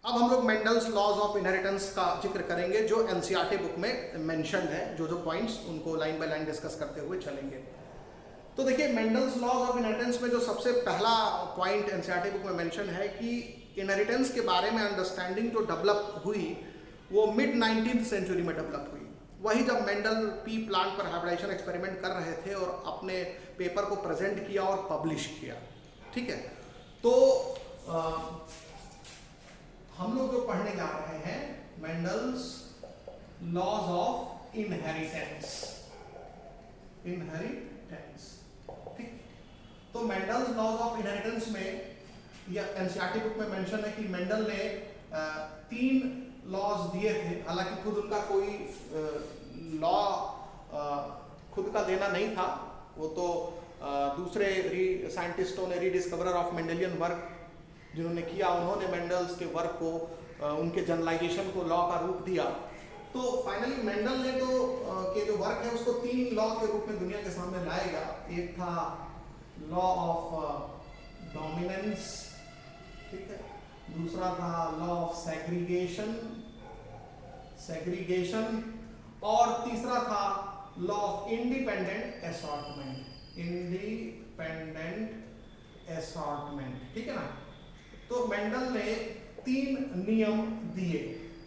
अब हम लोग मेंडल्स लॉज ऑफ इनहेरिटेंस का जिक्र करेंगे जो एनसीईआरटी बुक में मेंशन है। जो पॉइंट्स उनको लाइन बाय लाइन डिस्कस करते हुए चलेंगे। तो देखिए, मेंडल्स लॉज ऑफ इनहेरिटेंस में जो सबसे पहला पॉइंट एनसीईआरटी बुक में मेंशन है कि इनहेरिटेंस के बारे में अंडरस्टैंडिंग जो डेवलप हुई वो मिड 19th सेंचुरी में डेवलप हुई। वही जब मेंडल पी प्लांट पर हाइब्रिडाइजेशन एक्सपेरिमेंट कर रहे थे और अपने पेपर को प्रेजेंट किया और पब्लिश किया। ठीक है, तो हम लोग जो पढ़ने जा रहे हैं मेंडल्स लॉज ऑफ इनहेरिटेंस। ठीक, तो मेंडल्स लॉज ऑफ इनहेरिटेंस में या एनसीईआरटी बुक में मेंशन है कि मेंडल ने 3 लॉज दिए थे। हालांकि खुद उनका कोई लॉ खुद का देना नहीं था, वो तो दूसरे साइंटिस्टों ने, रीडिस्कवरर ऑफ मेंडेलियन वर्क जिन्होंने किया, उन्होंने मेंडल्स के वर्क को, उनके जनरलाइजेशन को लॉ का रूप दिया। तो फाइनली मेंडल ने तो के जो वर्क है उसको 3 लॉ के रूप में दुनिया के सामने लाएगा। एक था लॉ ऑफ डोमिनेंस, ठीक है, दूसरा था लॉ ऑफ सेग्रीगेशन और तीसरा था लॉ ऑफ इंडिपेंडेंट असॉर्टमेंट। ठीक है ना। तो मेंडल ने 3 नियम दिए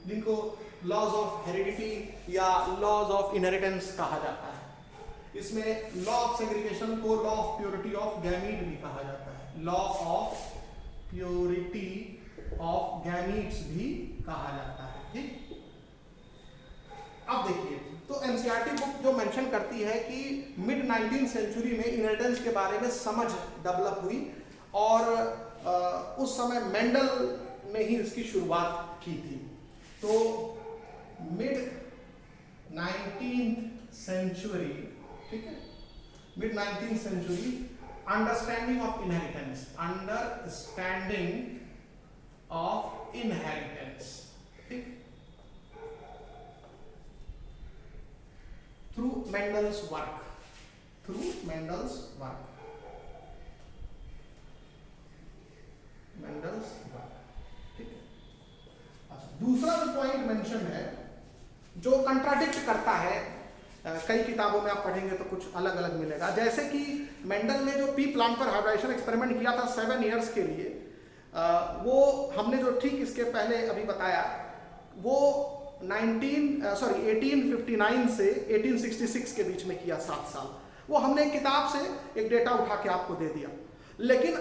जिनको लॉज ऑफ हेरिडिटी या लॉज ऑफ इनहेरिटेंस कहा जाता है। इसमें लॉ ऑफ सेग्रीगेशन को law of purity of gamete भी कहा जाता है, law of purity of gametes भी कहा जाता है। ठीक, अब देखिए, तो एनसीईआरटी बुक जो मेंशन करती है कि मिड 19th सेंचुरी में इनहेरिटेंस के बारे में समझ डेवलप हुई और उस समय मेंडल ने ही इसकी शुरुआत की थी। तो मिड 19th सेंचुरी, ठीक है, mid 19th century, understanding of inheritance, ठीक, थ्रू मेंडल्स वर्क। ठीक है। अच्छा, दूसरा जो पॉइंट मेंशन है जो कंट्राडिक्ट करता है, कई किताबों में आप पढ़ेंगे तो कुछ अलग अलग मिलेगा। जैसे कि मेंडल ने जो पी प्लांट पर हाइब्रिडाइजेशन एक्सपेरिमेंट किया था 7 इयर्स के लिए, वो हमने जो ठीक इसके पहले अभी बताया, वो 1859 से 1866 के बीच में किया, 7 साल। वो हमने एक किताब से एक डेटा उठा के आपको दे दिया। लेकिन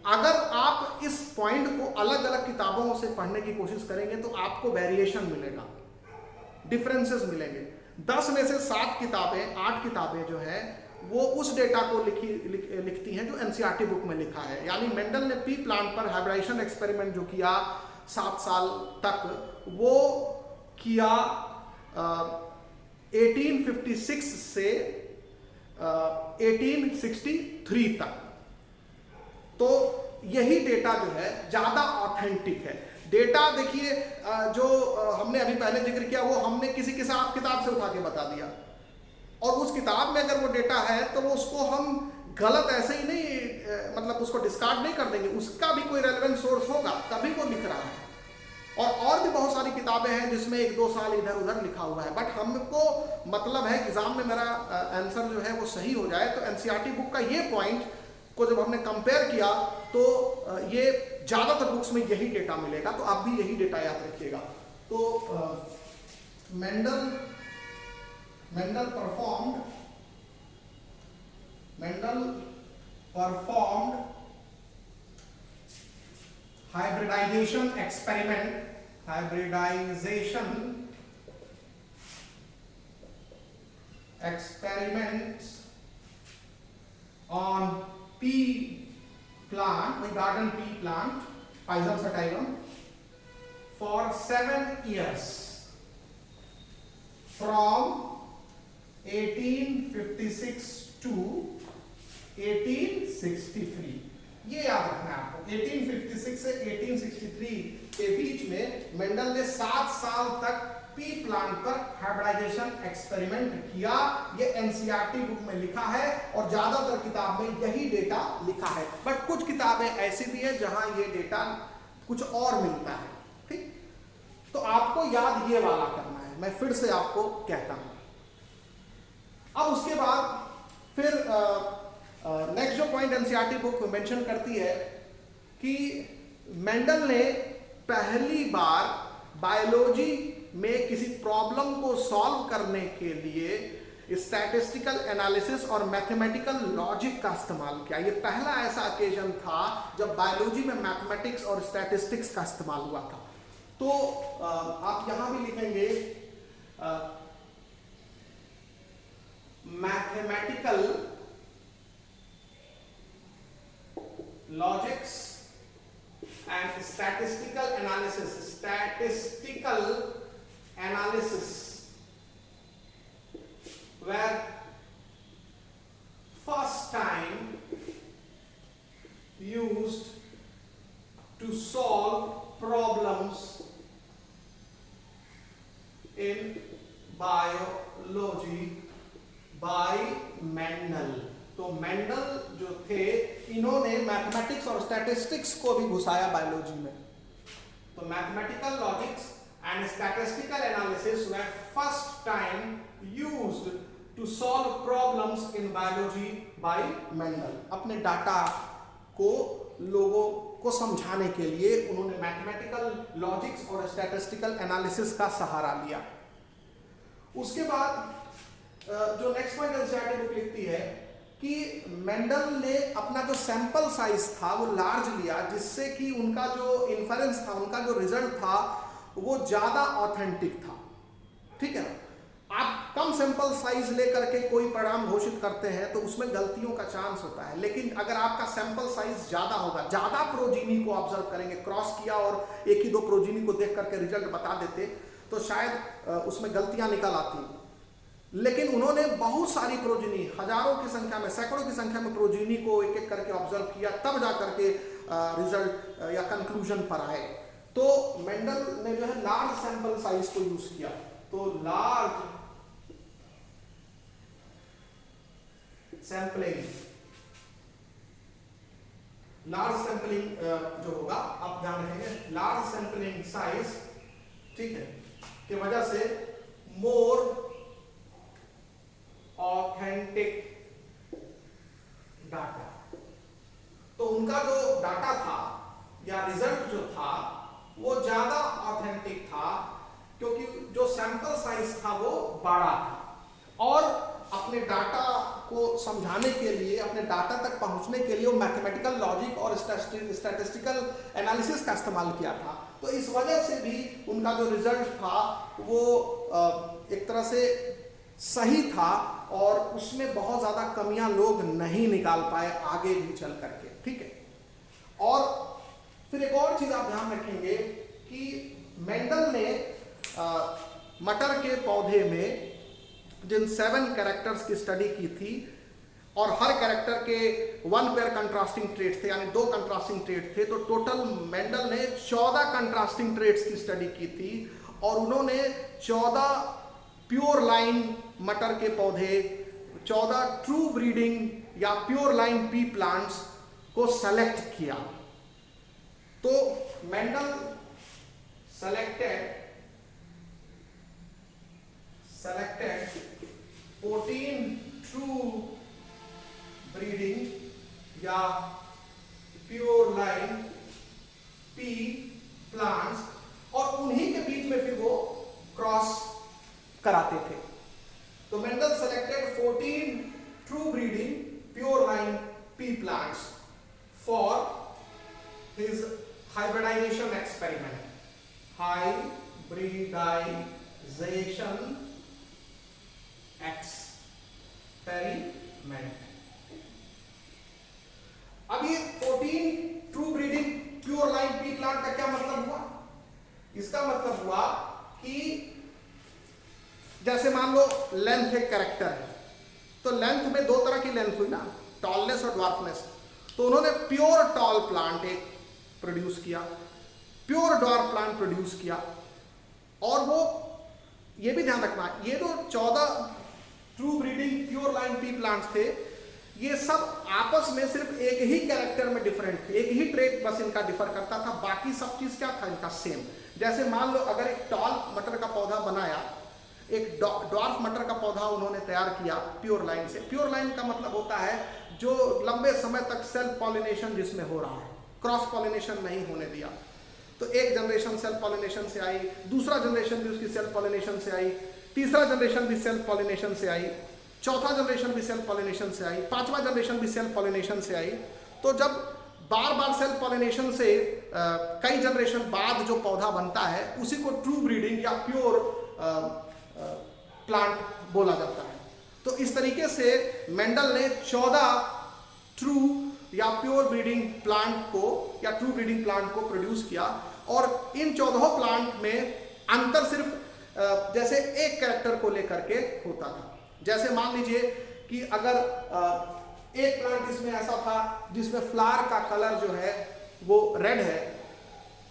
अगर आप इस पॉइंट को अलग अलग किताबों से पढ़ने की कोशिश करेंगे तो आपको वेरिएशन मिलेगा, डिफरेंसेस मिलेंगे। 10 में से 8 किताबें जो है वो उस डेटा को लिखती हैं जो एनसीईआरटी बुक में लिखा है। यानी मेंडल ने पी प्लांट पर हाइब्रिडाइजेशन एक्सपेरिमेंट जो किया 7 साल तक, वो किया 1856 से 1863 तक। तो यही डेटा जो है ज्यादा ऑथेंटिक है। डेटा देखिए, जो हमने अभी पहले जिक्र किया वो हमने किसी किताब से उठा के बता दिया, और उस किताब में अगर वो डेटा है तो वो उसको हम गलत ऐसे ही नहीं, मतलब उसको डिस्कार्ड नहीं कर देंगे, उसका भी कोई रेलेवेंट सोर्स होगा तभी वो लिख रहा है। और भी बहुत सारी किताबें हैं जिसमें 1-2 साल इधर उधर लिखा हुआ है, बट हमको मतलब है एग्जाम में मेरा आंसर जो है वो सही हो जाए। तो एनसीईआरटी बुक का ये पॉइंट को जब हमने कंपेयर किया तो ये ज्यादातर बुक्स में यही डेटा मिलेगा, तो आप भी यही डेटा याद रखिएगा। तो Mendel performed hybridization experiments on pea plant, garden pea plant, Pisum sativum, for 7 years from 1856 to 1863। ये याद रखना है आपको, 1856 से 1863 के बीच में मेंडल ने 7 साल तक पी प्लांट पर हाइब्रिडाइजेशन एक्सपेरिमेंट किया। ये एनसीईआरटी बुक में लिखा है और ज्यादातर किताब में यही डेटा लिखा है, बट कुछ किताबें ऐसी भी है जहां ये डेटा कुछ और मिलता है। ठीक, याद ये वाला करना है, मैं फिर से आपको कहता हूं। अब उसके बाद फिर नेक्स्ट जो पॉइंट एनसीईआरटी बुक मेंशन करती है कि मेंडल ने पहली बार बायोलॉजी में किसी प्रॉब्लम को सॉल्व करने के लिए स्टैटिस्टिकल एनालिसिस और मैथमेटिकल लॉजिक का इस्तेमाल किया। ये पहला ऐसा ओकेजन था जब बायोलॉजी में मैथमेटिक्स और स्टैटिस्टिक्स का इस्तेमाल हुआ था। तो आप यहां भी लिखेंगे mathematical logics and statistical analysis were first time used to solve problems in biology by Mendel। तो मेंडल जो थे इन्होंने मैथमेटिक्स और स्टैटिस्टिक्स को भी घुसाया बायोलॉजी में। तो mathematical logics and statistical analysis were first time used to solve problems in biology by Mendel. अपने डाटा को लोगों को समझाने के लिए उन्होंने मैथमेटिकल लॉजिक्स और स्टैटिस्टिकल एनालिसिस का सहारा लिया। उसके बाद जो नेक्स्ट पॉइंट एनसीईआरटी बुक लिखती है कि मेंडल ने अपना जो सैंपल साइज था वो लार्ज लिया, जिससे कि उनका जो इन्फरेंस था, उनका जो रिजल्ट था वो ज्यादा ऑथेंटिक था। ठीक है, आप कम सैंपल साइज लेकर के कोई परिणाम घोषित करते हैं तो उसमें गलतियों का चांस होता है, लेकिन अगर आपका सैंपल साइज ज्यादा होगा, ज्यादा प्रोजीनी को ऑब्जर्व करेंगे, क्रॉस किया और एक ही दो प्रोजीनी को देख करके रिजल्ट बता देते तो शायद उसमें गलतियां निकल आती। लेकिन उन्होंने बहुत सारी प्रोजीनी, हजारों की संख्या में, सैकड़ों की संख्या में प्रोजीनी को एक एक करके ऑब्जर्व किया, तब जा करके रिजल्ट या कंक्लूजन पर आए। तो मेंडल ने जो है लार्ज सैंपल साइज को यूज किया। तो लार्ज सैंपलिंग जो होगा, आप ध्यान रखेंगे, लार्ज सैंपलिंग साइज, ठीक है, की वजह से मोर ऑथेंटिक डाटा। तो उनका जो डाटा था या रिजल्ट जो था वो ज्यादा ऑथेंटिक था, क्योंकि जो सैंपल साइज था वो बड़ा था और अपने डाटा को समझाने के लिए, अपने डाटा तक पहुंचने के लिए वो मैथमेटिकल लॉजिक और स्टैटिस्टिकल एनालिसिस का इस्तेमाल किया था। तो इस वजह से भी उनका जो रिजल्ट था वो एक तरह से सही था और उसमें बहुत ज्यादा कमियां लोग नहीं निकाल पाए आगे भी चल करके। ठीक है, और फिर एक और चीज आप ध्यान रखेंगे कि मेंडल ने मटर के पौधे में जिन 7 कैरेक्टर्स की स्टडी की थी और हर कैरेक्टर के 1 पेयर कंट्रास्टिंग ट्रेट थे, यानी 2 कंट्रास्टिंग ट्रेट थे, तो टोटल मेंडल ने 14 कंट्रास्टिंग ट्रेट्स की स्टडी की थी और उन्होंने 14 प्योर लाइन मटर के पौधे, 14 ट्रू ब्रीडिंग या प्योर लाइन पी प्लांट्स को सेलेक्ट किया। तो मेंडल सेलेक्टेड 14 ट्रू ब्रीडिंग या प्योर लाइन पी प्लांट्स और उन्हीं के बीच में फिर वो क्रॉस कराते थे। तो Mendel selected 14 true breeding pure line pea plants for his hybridization experiment. Hybridization experiment. अब ये 14 true breeding pure line pea plant का क्या मतलब हुआ? इसका मतलब हुआ कि जैसे मान लो लेंथ एक कैरेक्टर है, तो लेंथ में 2 तरह की लेंथ हुई ना, टॉलनेस और ड्वार्फनेस। तो उन्होंने प्योर टॉल प्लांट एक प्रोड्यूस किया, प्योर ड्वार्फ प्लांट प्रोड्यूस किया। और वो ये भी ध्यान रखना, ये तो 14 true breeding pure line pea plants थे, ये सब आपस में सिर्फ एक ही कैरेक्टर में डिफरेंट थे, एक ही ट्रेट बस इनका डिफर करता था, बाकी सब चीज क्या था इनका सेम। जैसे मान लो अगर एक टॉल मटर का पौधा बनाया, एक ड्वार्फ मटर का पौधा उन्होंने तैयार किया प्योर लाइन से। प्योर लाइन का मतलब होता है जो लंबे समय तक सेल्फ पॉलिनेशन जिसमें हो रहा है, क्रॉस पॉलिनेशन नहीं होने दिया। तो एक जनरेशन सेल्फ पॉलिनेशन से आई, दूसरा जनरेशन भी उसकी सेल्फ पॉलिनेशन से आई, तीसरा जनरेशन भी सेल्फ पॉलिनेशन से आई, चौथा जनरेशन भी सेल्फ पॉलिनेशन से आई, पांचवा जनरेशन भी सेल्फ पॉलिनेशन से आई। तो जब बार बार सेल्फ पॉलिनेशन से कई जनरेशन बाद जो पौधा बनता है उसी को ट्रू ब्रीडिंग या प्योर प्लांट बोला जाता है। तो इस तरीके से मेंडल ने 14 ट्रू या प्योर ब्रीडिंग प्लांट को या ट्रू ब्रीडिंग प्लांट को प्रोड्यूस किया। और इन 14 प्लांट में अंतर सिर्फ जैसे एक कैरेक्टर को लेकर के होता था। जैसे मान लीजिए कि अगर एक प्लांट जिसमें ऐसा था जिसमें फ्लावर का कलर जो है वो रेड है,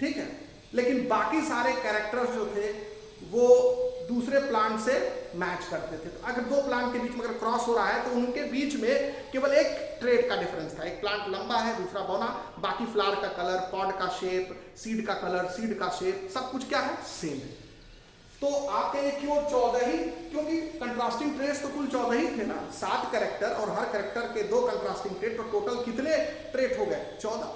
ठीक है, लेकिन बाकी सारे कैरेक्टर्स जो थे वो दूसरे प्लांट से मैच करते थे। तो अगर दो प्लांट के बीच में अगर क्रॉस हो रहा है तो उनके बीच में केवल एक ट्रेट का डिफरेंस था, एक प्लांट लंबा है दूसरा बौना, बाकी फ्लावर का कलर, पॉड का शेप, सीड का कलर, सीड का शेप, सब कुछ क्या है, सेम है। तो आपके लिए क्यों 14 ही, क्योंकि कंट्रास्टिंग ट्रेट्स तो कुल 14 ही थे ना, 7 कैरेक्टर और हर कैरेक्टर के 2 कंट्रास्टिंग ट्रेट, तो टोटल कितने ट्रेट हो गए, 14।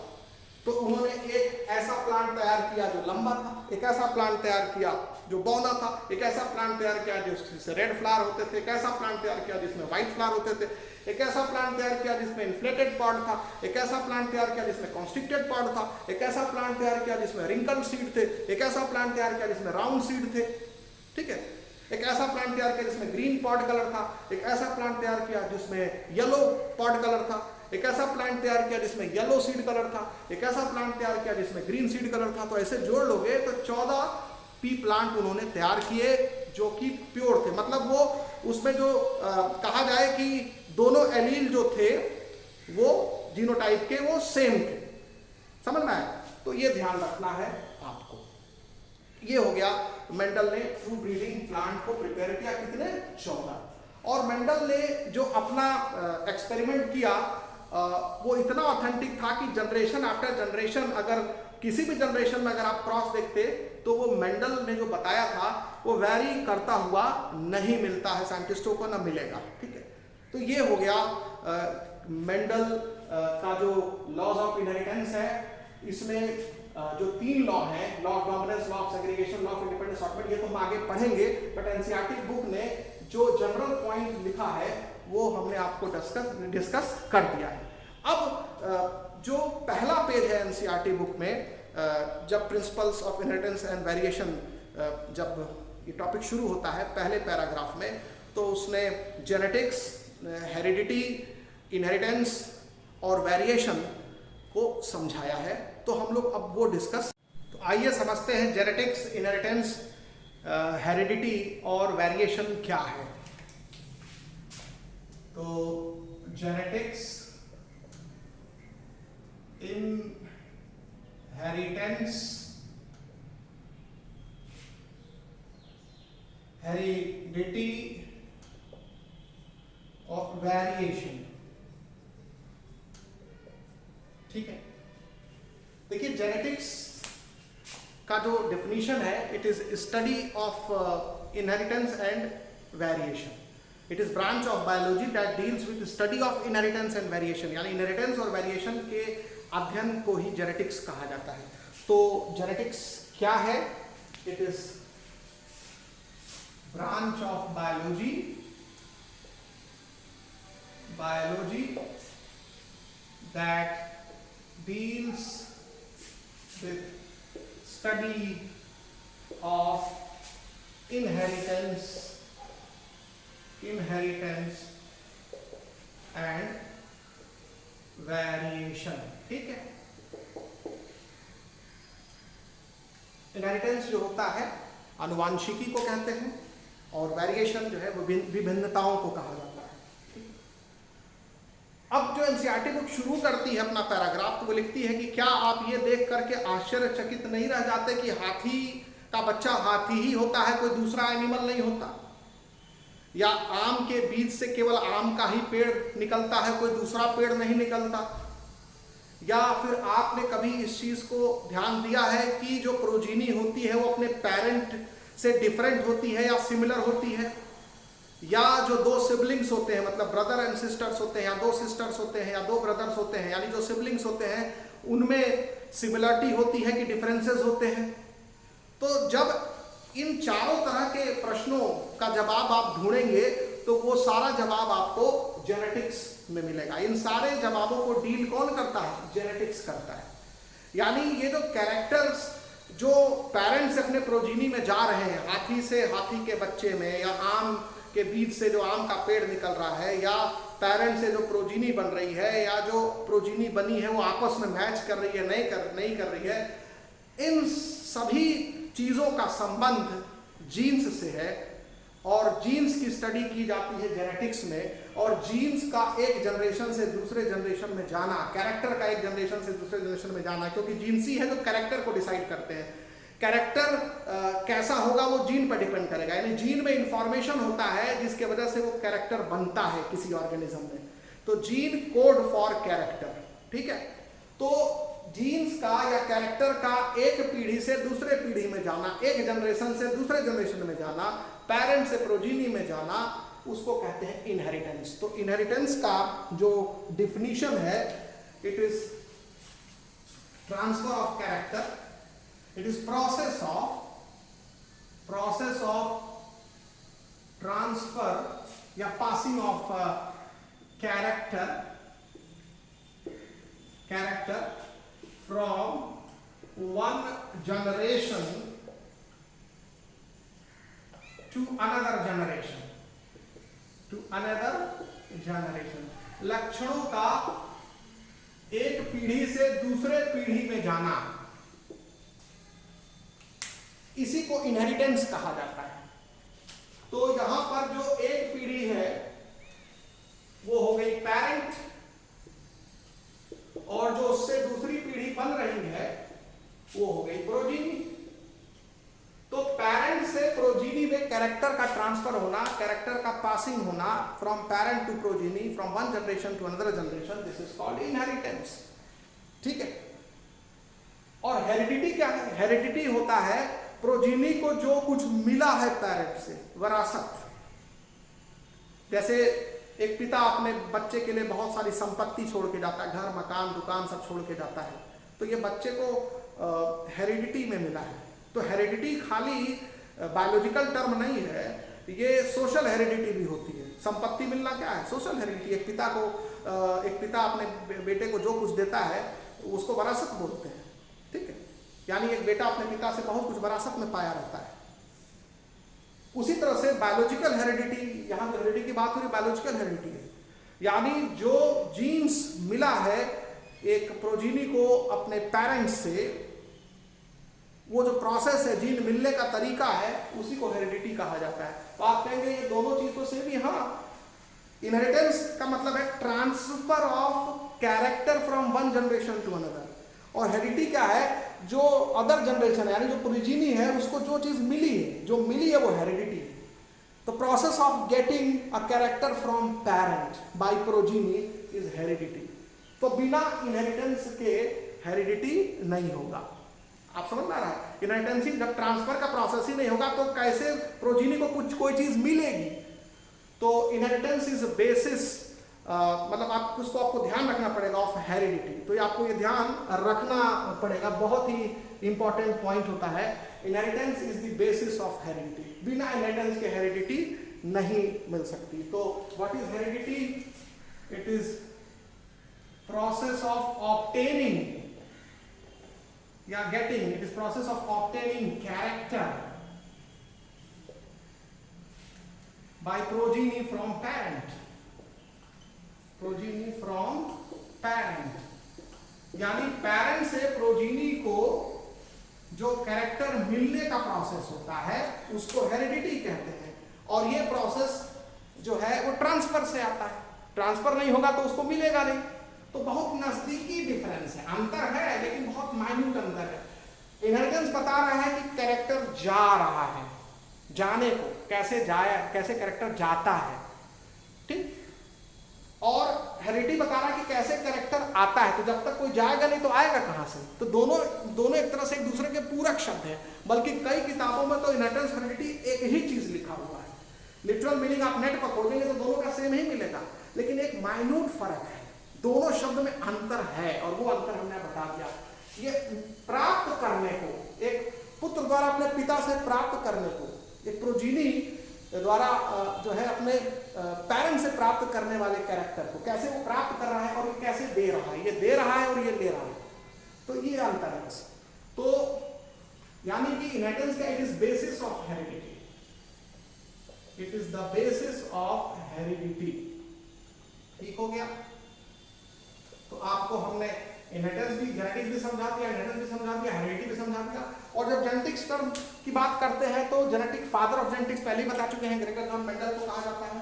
तो उन्होंने एक ऐसा प्लांट तैयार किया जो लंबा था, एक ऐसा प्लांट तैयार किया जो बौना था, एक ऐसा प्लांट तैयार किया जिससे रेड फ्लावर होते थे, एक ऐसा प्लांट तैयार किया जिसमें व्हाइट फ्लावर होते थे, एक ऐसा प्लांट तैयार किया जिसमें इन्फ्लेटेड पॉड था, एक ऐसा प्लांट तैयार किया जिसमें कॉन्स्ट्रिक्टेड पॉड था, एक ऐसा प्लांट तैयार किया जिसमें रिंकल सीड थे, एक ऐसा प्लांट तैयार किया जिसमें राउंड सीड थे, ठीक है, एक ऐसा प्लांट तैयार किया जिसमें ग्रीन पॉड कलर था, एक ऐसा प्लांट तैयार किया जिसमें येलो पॉड कलर था, एक ऐसा प्लांट तैयार किया जिसमें येलो सीड कलर था, एक ऐसा प्लांट तैयार किया जिसमें ग्रीन सीड कलर था। तो ऐसे जोड़ लोगे तो 14 पी प्लांट उन्होंने तैयार किए जो कि प्योर थे। मतलब वो उसमें जो कहा जाए कि दोनों एलील जो थे वो जीनोटाइप के वो सेम थे, समझ में आया? तो ये ध्यान रखना है आपको। ये हो गया, मेंडल ने ट्रू ब्रीडिंग प्लांट को प्रिपेयर किया, कितने, 14। और मेंडल ने जो अपना एक्सपेरिमेंट किया वो इतना ऑथेंटिक था कि जनरेशन आफ्टर जनरेशन, अगर किसी भी जनरेशन में अगर आप क्रॉस देखते तो वो मेंडल ने जो बताया था वो वैरी करता हुआ नहीं मिलता है, साइंटिस्टों को ना मिलेगा, ठीक है। तो ये हो गया मेंडल का जो लॉज ऑफ इनहेरिटेंस है। इसमें जो 3 लॉ है, law of dominance, law of segregation, law of independent assortment, ये तो हम आगे पढ़ेंगे, बट एनसीईआरटी बुक ने जो जनरल पॉइंट लिखा है वो हमने आपको डिस्कस कर दिया है। अब जो पहला पेज है एनसीईआरटी बुक में, जब principles of inheritance and variation, जब ये टॉपिक शुरू होता है पहले पैराग्राफ में, तो उसने जेनेटिक्स, हेरिडिटी, इनहेरिटेंस और वेरिएशन को समझाया है। तो हम लोग अब वो डिस्कस, तो आइए समझते हैं जेनेटिक्स, इनहेरिटेंस, हेरिडिटी और वेरिएशन क्या है। तो जेनेटिक्स, इनहेरिटेंस, हेरिडिटी और वेरिएशन, ठीक है। देखिए जेनेटिक्स का जो डेफिनेशन है, it is study of inheritance and variation. It is branch of biology that deals with study of inheritance and variation, यानी इनहेरिटेंस और वेरिएशन के अध्ययन को ही जेनेटिक्स कहा जाता है। तो जेनेटिक्स क्या है? It is branch of biology that deals with study of inheritance and variation, ठीक है। इनहेरिटेंस जो होता है आनुवांशिकी को कहते हैं, और वेरिएशन जो है वो विभिन्नताओं को कहा जाता है। अब जो एनसीईआरटी बुक शुरू करती है अपना पैराग्राफ, तो वो लिखती है कि क्या आप ये देख करके आश्चर्यचकित नहीं रह जाते कि हाथी का बच्चा हाथी ही होता है, कोई दूसरा एनिमल नहीं होता, या आम के बीज से केवल आम का ही पेड़ निकलता है, कोई दूसरा पेड़ नहीं निकलता, या फिर आपने कभी इस चीज को ध्यान दिया है कि जो प्रोजीनी होती है वो अपने पेरेंट से डिफरेंट होती है या सिमिलर होती है, या जो दो सिबलिंग्स होते हैं, मतलब ब्रदर एंड सिस्टर्स होते हैं, या दो सिस्टर्स होते हैं, या दो ब्रदर्स होते हैं, यानी जो सिबलिंग्स होते हैं उनमें सिमिलरिटी होती है कि डिफरेंसेस होते हैं। तो जब इन चारों तरह के प्रश्नों का जवाब आप ढूंढेंगे तो वो सारा जवाब आपको जेनेटिक्स में मिलेगा। इन सारे जवाबों को डील कौन करता है? जेनेटिक्स करता है। यानी ये जो कैरेक्टर्स जो पेरेंट्स अपने प्रोजीनी में जा रहे हैं, हाथी से हाथी के बच्चे में, या आम के बीज से जो आम का पेड़ निकल रहा है, या पेरेंट से जो प्रोजीनी बन रही है, या जो प्रोजीनी बनी है वो आपस में मैच कर रही है नहीं कर रही है, इन सभी चीजों का संबंध जीन्स से है। और जीन्स की स्टडी की जाती है जेनेटिक्स में, और जीन्स का एक जनरेशन से दूसरे जनरेशन में जाना, कैरेक्टर का एक जनरेशन से दूसरे जनरेशन में जाना, क्योंकि जीन्स ही है जो कैरेक्टर को डिसाइड करते हैं। कैरेक्टर कैसा होगा वो जीन पर डिपेंड करेगा, यानी जीन में इंफॉर्मेशन होता है जिसके वजह से वो कैरेक्टर बनता है किसी ऑर्गेनिज्म में। तो जीन कोड फॉर कैरेक्टर, ठीक है। तो जीन्स का या कैरेक्टर का एक पीढ़ी से दूसरे पीढ़ी में जाना, एक जनरेशन से दूसरे जनरेशन में जाना, पेरेंट से प्रोजीनी में जाना, उसको कहते हैं इनहेरिटेंस। तो इनहेरिटेंस का जो डिफिनीशन है, it is transfer of character, it is process of transfer या passing of character from one generation to another generation। लक्षणों का एक पीढ़ी से दूसरे पीढ़ी में जाना, इसी को इनहेरिटेंस कहा जाता है। तो यहां पर जो एक पीढ़ी है वो हो गई पेरेंट, और जो उससे दूसरी पीढ़ी बन रही है वो हो गई प्रोजीनी। तो पेरेंट से प्रोजीनी में कैरेक्टर का ट्रांसफर होना, कैरेक्टर का पासिंग होना from parent to progeny, from one generation to another generation, this is called inheritance, ठीक है। और हेरिडिटी क्या है? हेरिडिटी होता है प्रोजीनी को जो कुछ मिला है पेरेंट से, विरासत। जैसे एक पिता अपने बच्चे के लिए बहुत सारी संपत्ति छोड़ के जाता है, घर मकान दुकान सब छोड़ के जाता है, तो ये बच्चे को हेरिडिटी में मिला है। तो हेरिडिटी खाली बायोलॉजिकल टर्म नहीं है, ये सोशल हेरिडिटी भी होती है। संपत्ति मिलना क्या है? Social heredity. एक पिता अपने बेटे को जो कुछ देता है उसको विरासत बोलते हैं, ठीक है। यानी एक बेटा अपने पिता से बहुत कुछ विरासत में पाया रहता है। उसी तरह से बायोलॉजिकल हेरिडिटी, यहां पर हेरिडिटी की बात हो रही, बायोलॉजिकल हेरिडिटी है, यानी जो जीन्स मिला है एक प्रोजीनी को अपने पेरेंट्स से, वो जो प्रोसेस है, जीन मिलने का तरीका है, उसी को हेरिडिटी कहा जाता है। तो आप कहेंगे ये दोनों चीज तो सेम ही। हाँ, इनहेरिटेंस का मतलब है transfer of character from one generation to another, और हेरिडिटी क्या है? जो अदर जनरेशन है, यानी जो प्रोजीनी है, उसको जो चीज मिली है वो हेरिडिटी है। तो process of getting a character from parent by progeny is heredity. तो बिना इनहेरिटेंस के हेरिडिटी नहीं होगा। आप समझ में आ रहा है? इनहेरिटेंस जब ट्रांसफर का प्रोसेस ही नहीं होगा तो कैसे प्रोजीनी को कोई चीज मिलेगी? तो इनहेरिटेंस इज बेसिस, मतलब आपको ध्यान रखना पड़ेगा ऑफ हेरिडिटी। तो ये आपको ये ध्यान रखना पड़ेगा, बहुत ही इंपॉर्टेंट पॉइंट होता है। Inheritance is the basis of heredity. बिना इनहेरिटेंस के हेरिडिटी नहीं मिल सकती। तो what is heredity? It is process of obtaining या getting, it is process of obtaining character by progeny from parent, progeny from parent, यानी पेरेंट से progeny को जो कैरेक्टर मिलने का प्रोसेस होता है उसको हेरिडिटी कहते हैं। और ये प्रोसेस जो है वो ट्रांसफर से आता है। ट्रांसफर नहीं होगा तो उसको मिलेगा नहीं। तो बहुत नजदीकी डिफरेंस है, अंतर है लेकिन बहुत माइन्यूट अंतर है। इनहेरिटेंस बता रहा है कि कैरेक्टर जा रहा है, जाने को कैसे कैरेक्टर जाता है, ठीक। और हेरिडिटी बता रहा है कि कैसे कैरेक्टर आता है। तो जब तक कोई जाएगा नहीं तो आएगा कहाँ से? तो दोनों एक तरह से एक दूसरे के पूरक शब्द हैं। बल्कि कई किताबों में तो इनहेरिटेंस हेरिडिटी एक ही चीज लिखा हुआ है। लिटरल मीनिंग आप नेट पर खोजेंगे तो दोनों का सेम ही मिलेगा, लेकिन एक माइन्यूट फर्क है, दोनों शब्द में अंतर है, और वो अंतर हमने बता दिया। ये प्राप्त करने को, एक पुत्र द्वारा अपने पिता से प्राप्त करने को, एक प्रोजीनी द्वारा जो है अपने पेरेंट से प्राप्त करने वाले कैरेक्टर को कैसे वो प्राप्त कर रहा है और ये कैसे दे रहा है, ये दे रहा है और ये ले रहा है, तो ये अंतर है बस। तो यानी कि इनहेरिटेंस का it is basis of heredity, it is the basis of heredity. ठीक हो गया? तो आपको हमने इनहेरिटेंस भी, जेनेटिक्स भी समझा दिया, इनहेरिटेंस भी समझा दिया, हेरिडिटी भी समझा दिया। और जब जेनेटिक्स टर्म की बात करते हैं तो जेनेटिक फादर ऑफ जेनेटिक्स पहले ही बता चुके हैं, ग्रेगर जॉन मेंडल को कहा जाता है।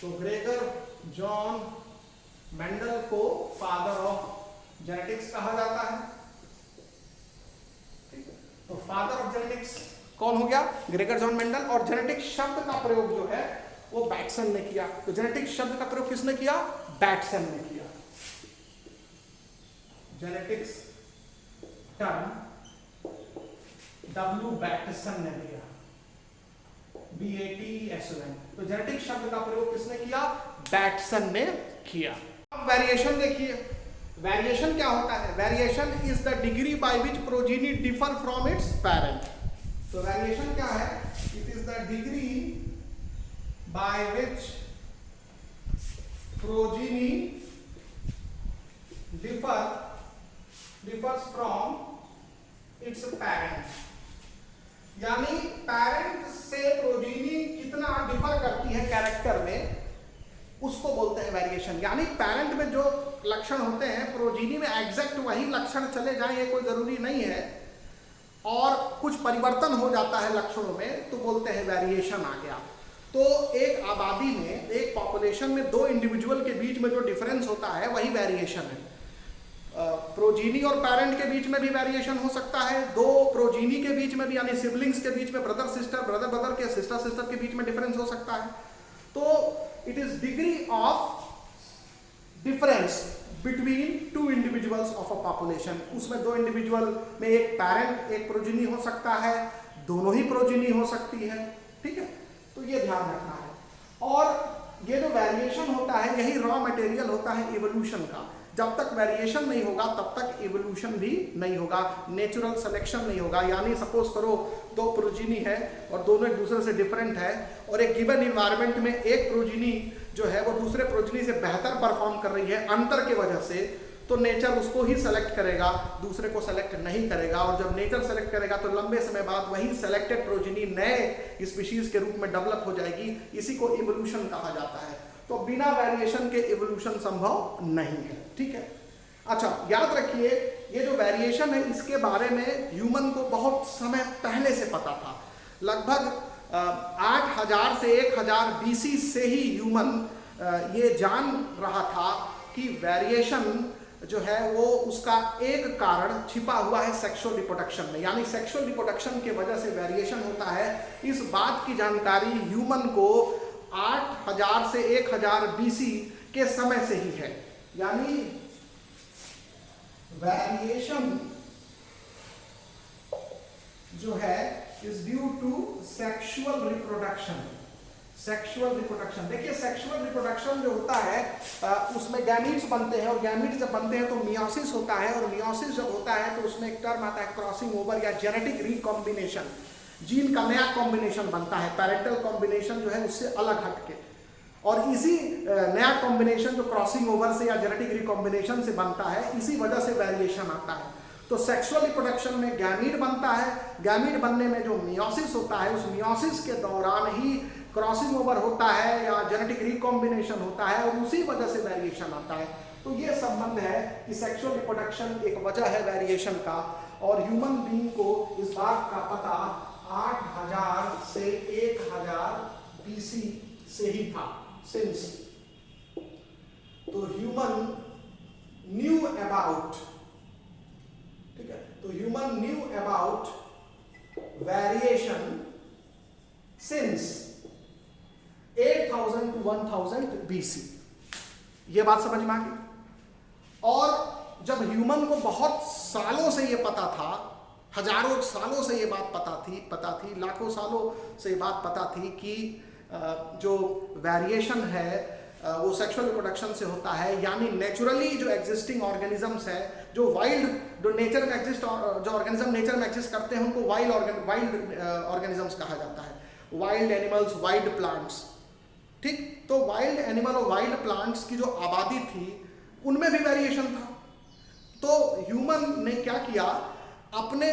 तो ग्रेगर जॉन मेंडल को फादर ऑफ जेनेटिक्स कहा जाता है। ठीक है? तो फादर ऑफ जेनेटिक्स कौन हो गया? Gregor John Mendel. और जेनेटिक शब्द का प्रयोग जो है वो बैटसन ने किया। तो जेनेटिक शब्द का प्रयोग किसने किया? बैटसन ने किया। जेनेटिक्स टर्म W बैटसन ने दिया, BATSON। तो जेनेटिक शब्द का प्रयोग किसने किया? बैटसन ने किया। अब वेरिएशन देखिए, वेरिएशन क्या होता है? Variation is the degree by which progeny differ from its parent. तो वेरिएशन क्या है? It is the degree by which progeny differs from its parent। यानी पेरेंट से प्रोजीनी कितना डिफर करती है कैरेक्टर में, उसको बोलते हैं वेरिएशन। यानी पेरेंट में जो लक्षण होते हैं प्रोजीनी में एग्जैक्ट वही लक्षण चले जाएं ये कोई जरूरी नहीं है, और कुछ परिवर्तन हो जाता है लक्षणों में तो बोलते हैं वेरिएशन आ गया। तो एक आबादी में, एक पॉपुलेशन में दो इंडिविजुअल के बीच में जो डिफरेंस होता है वही वेरिएशन है। प्रोजीनी और पेरेंट के बीच में भी वेरिएशन हो सकता है, दो प्रोजीनी के बीच में भी, यानी सिबलिंग्स के बीच में, ब्रदर सिस्टर, ब्रदर ब्रदर के, सिस्टर सिस्टर के बीच में डिफरेंस हो सकता है। तो it is degree of difference between two individuals of a population. उसमें दो इंडिविजुअल में एक पेरेंट एक प्रोजीनी हो सकता है, दोनों ही प्रोजीनी हो सकती है। ठीक है? तो ये ध्यान रखना है। और ये जो वेरिएशन होता है यही रॉ मटेरियल होता है इवोल्यूशन का। जब तक वेरिएशन नहीं होगा तब तक इवोल्यूशन भी नहीं होगा, नेचुरल सिलेक्शन नहीं होगा। यानी सपोज करो दो प्रोजीनी है और दोनों एक दूसरे से डिफरेंट है, और एक गिवन इन्वायरमेंट में एक प्रोजीनी जो है वो दूसरे प्रोजीनी से बेहतर परफॉर्म कर रही है अंतर के वजह से, तो नेचर उसको ही सेलेक्ट करेगा, दूसरे को सेलेक्ट नहीं करेगा। और जब नेचर सेलेक्ट करेगा तो लंबे समय बाद वही सेलेक्टेड प्रोजीनी नए स्पीशीज के रूप में डेवलप हो जाएगी। इसी को इवोल्यूशन कहा जाता है। तो बिना वेरिएशन के इवोल्यूशन संभव नहीं है। ठीक है? अच्छा, याद रखिए ये जो वेरिएशन है इसके बारे में ह्यूमन को बहुत समय पहले से पता था। लगभग 8000 से 1000 BC से ही ह्यूमन ये जान रहा था कि वेरिएशन जो है वो उसका एक कारण छिपा हुआ है सेक्सुअल रिप्रोडक्शन में। यानी सेक्सुअल रिप्रोडक्शन के वजह से वेरिएशन होता है, इस बात की जानकारी ह्यूमन को 8000 से 1000 BC के समय से ही है। यानी वेरिएशन जो है is due to sexual reproduction. Sexual reproduction, देखिए सेक्सुअल रिप्रोडक्शन जो होता है उसमें गैमीट्स बनते हैं, और गैमीट्स जब बनते हैं तो मियोसिस होता है, और मियोसिस जब होता है तो उसमें एक टर्म आता है क्रॉसिंग ओवर या जेनेटिक रिकॉम्बिनेशन। जीन का नया कॉम्बिनेशन बनता है, पैरेंटल कॉम्बिनेशन जो है उससे अलग हटके, और इसी नया कॉम्बिनेशन जो क्रॉसिंग ओवर से या जेनेटिक रिकॉम्बिनेशन से बनता है, इसी वजह से वेरिएशन आता है। तो सेक्सुअल रिप्रोडक्शन में गैमीट बनता है, गैमीट बनने में जो मियोसिस होता है उस मियोसिस के दौरान ही क्रॉसिंग ओवर होता है या जेनेटिक रिकॉम्बिनेशन होता है, और उसी वजह से वेरिएशन आता है। तो ये संबंध है कि सेक्सुअल रिप्रोडक्शन एक वजह है वेरिएशन का, और ह्यूमन बीइंग को इस बात का पता 8000 से 1000 BC से ही था। सिंस तो ह्यूमन न्यू अबाउट, ठीक है, तो human knew about variation since 8000 to 1000 BC। ये बात समझ में आ गई। और जब ह्यूमन को बहुत सालों से ये पता था, हजारों सालों से ये बात पता थी, लाखों सालों से ये बात पता थी कि जो वेरिएशन है वो सेक्सुअल रिप्रोडक्शन से होता है, यानी नेचुरली जो एग्जिस्टिंग ऑर्गेनिजम्स है, जो वाइल्ड, जो नेचर में एग्जिस्ट, जो ऑर्गेनिज्म नेचर में एग्जिस्ट करते हैं उनको वाइल्ड ऑर्गेनिजम्स कहा जाता है, वाइल्ड एनिमल्स, वाइल्ड प्लांट्स। ठीक, तो वाइल्ड एनिमल और वाइल्ड प्लांट्स की जो आबादी थी उनमें भी वेरिएशन था। तो ह्यूमन ने क्या किया, अपने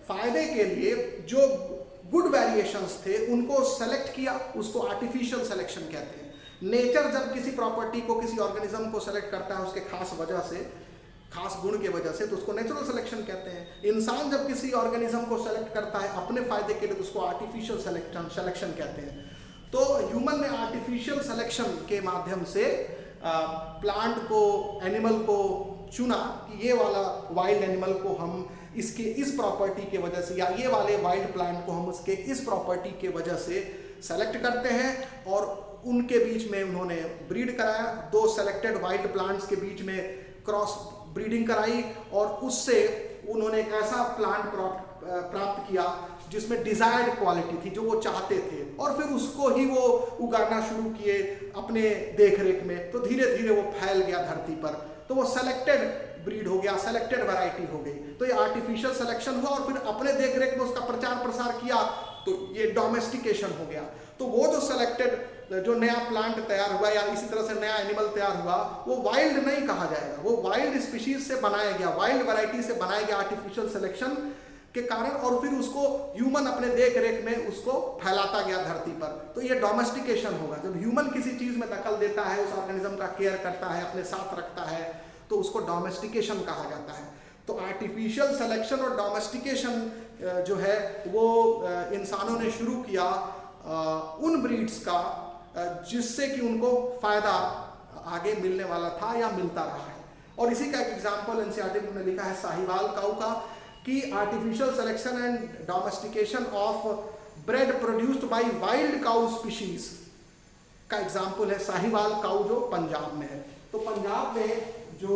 फायदे के लिए जो गुड वेरिएशंस थे उनको सेलेक्ट किया, उसको आर्टिफिशियल सिलेक्शन कहते हैं। नेचर जब किसी प्रॉपर्टी को, किसी ऑर्गेनिज्म को सेलेक्ट करता है उसके खास वजह से, खास गुण के वजह से, तो उसको नेचुरल सिलेक्शन कहते हैं। इंसान जब किसी ऑर्गेनिज्म को सेलेक्ट करता है अपने फायदे के लिए तो उसको आर्टिफिशियल सिलेक्शन कहते हैं। तो ह्यूमन ने आर्टिफिशियल सिलेक्शन के माध्यम से प्लांट को, एनिमल को चुना कि ये वाला वाइल्ड एनिमल को हम इसके इस प्रॉपर्टी के वजह से, या ये वाले वाइल्ड प्लांट को हम उसके इस प्रॉपर्टी के वजह से सेलेक्ट करते हैं। और उनके बीच में उन्होंने ब्रीड कराया, दो सेलेक्टेड वाइल्ड प्लांट्स के बीच में क्रॉस ब्रीडिंग कराई, और उससे उन्होंने एक ऐसा प्लांट प्राप्त किया जिसमें डिजायर्ड क्वालिटी थी, जो वो चाहते थे, और फिर उसको ही वो उगाना शुरू किए अपने देखरेख में। तो धीरे धीरे वो फैल गया धरती पर, तो वो सेलेक्टेड ब्रीड हो गया, सेलेक्टेड वैरायटी हो गई। तो ये आर्टिफिशियल सिलेक्शन हुआ, और फिर अपने देखरेख में उसका प्रचार प्रसार किया, तो ये डोमेस्टिकेशन हो गया। तो वो जो सेलेक्टेड, जो नया प्लांट तैयार हुआ या इसी तरह से नया एनिमल तैयार हुआ, वो वाइल्ड नहीं कहा जाएगा, वो वाइल्ड स्पीशीज से बनाया गया, वाइल्ड वैरायटी से बनाया गया आर्टिफिशियल सिलेक्शन के कारण, और फिर उसको ह्यूमन अपने देख रेख में उसको फैलाता गया धरती पर। तो ये डोमेस्टिकेशन होगा। जब ह्यूमन किसी चीज में दखल देता है, उस ऑर्गेनिज्म का केयर करता है, अपने साथ रखता है, तो उसको डोमेस्टिकेशन कहा जाता है। तो आर्टिफिशियल सिलेक्शन और डोमेस्टिकेशन जो है वो इंसानों ने शुरू किया उन ब्रीड्स का जिससे कि उनको फायदा आगे मिलने वाला था या मिलता रहा है। और इसी का एक एग्जाम्पल एनसीईआरटी में लिखा है साहिवाल काऊ का, कि artificial selection and domestication of bread produced by wild cow species का एग्जाम्पल है साहिवाल काऊ, जो पंजाब में है। तो पंजाब में जो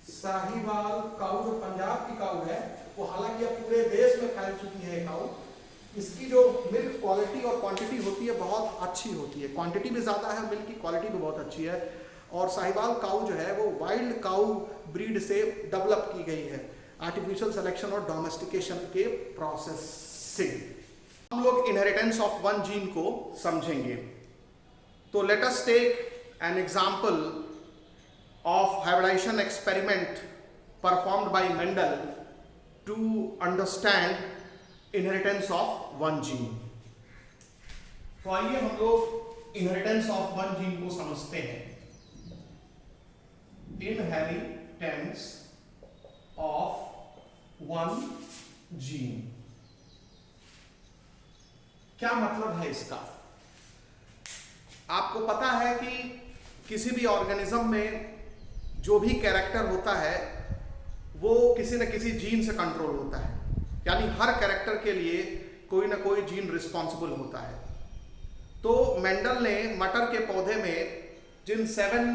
साहिवाल काऊ, जो पंजाब की काऊ है, वो हालांकि अब पूरे देश में फैल चुकी है काऊ। इसकी जो मिल्क क्वालिटी और क्वांटिटी होती है बहुत अच्छी होती है, क्वांटिटी भी ज़्यादा है, मिल्क की क्वालिटी भी बहुत अच्छी है। और साहिवाल काऊ जो है वो वाइल्ड काऊ ब्रीड से डेवलप की गई है आर्टिफिशियल सिलेक्शन और डोमेस्टिकेशन के प्रोसेस से। हम लोग इनहेरिटेंस ऑफ वन जीन को समझेंगे। तो let us take an example of hybridization experiment performed by Mendel to understand inheritance of one gene. तो आइए हम लोग इनहेरिटेंस ऑफ वन जीन को समझते हैं। इनहेरिटेंस ऑफ वन जीन क्या मतलब है इसका? आपको पता है कि किसी भी ऑर्गेनिज्म में जो भी कैरेक्टर होता है वो किसी न किसी जीन से कंट्रोल होता है, यानी हर कैरेक्टर के लिए कोई ना कोई जीन रिस्पॉन्सिबल होता है। तो मेंडल ने मटर के पौधे में जिन 7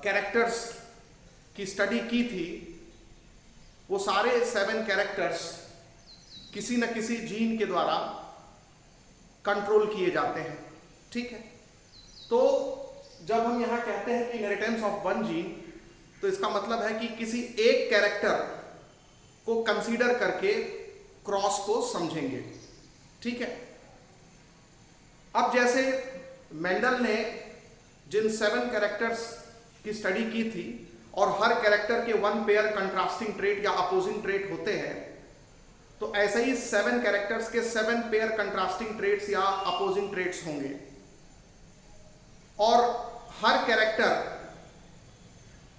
कैरेक्टर्स की स्टडी की थी, वो सारे 7 कैरेक्टर्स किसी न किसी जीन के द्वारा कंट्रोल किए जाते हैं। ठीक है, तो जब हम यहां कहते हैं कि इनहेरिटेंस ऑफ वन जीन, तो इसका मतलब है कि किसी एक कैरेक्टर को कंसीडर करके क्रॉस को समझेंगे। ठीक है, अब जैसे मेंडल ने जिन 7 कैरेक्टर्स की स्टडी की थी और हर कैरेक्टर के 1 पेयर कंट्रास्टिंग ट्रेट या अपोजिंग ट्रेट होते हैं, तो ऐसे ही 7 कैरेक्टर्स के 7 पेयर कंट्रास्टिंग ट्रेट्स या अपोजिंग ट्रेट्स होंगे, और हर कैरेक्टर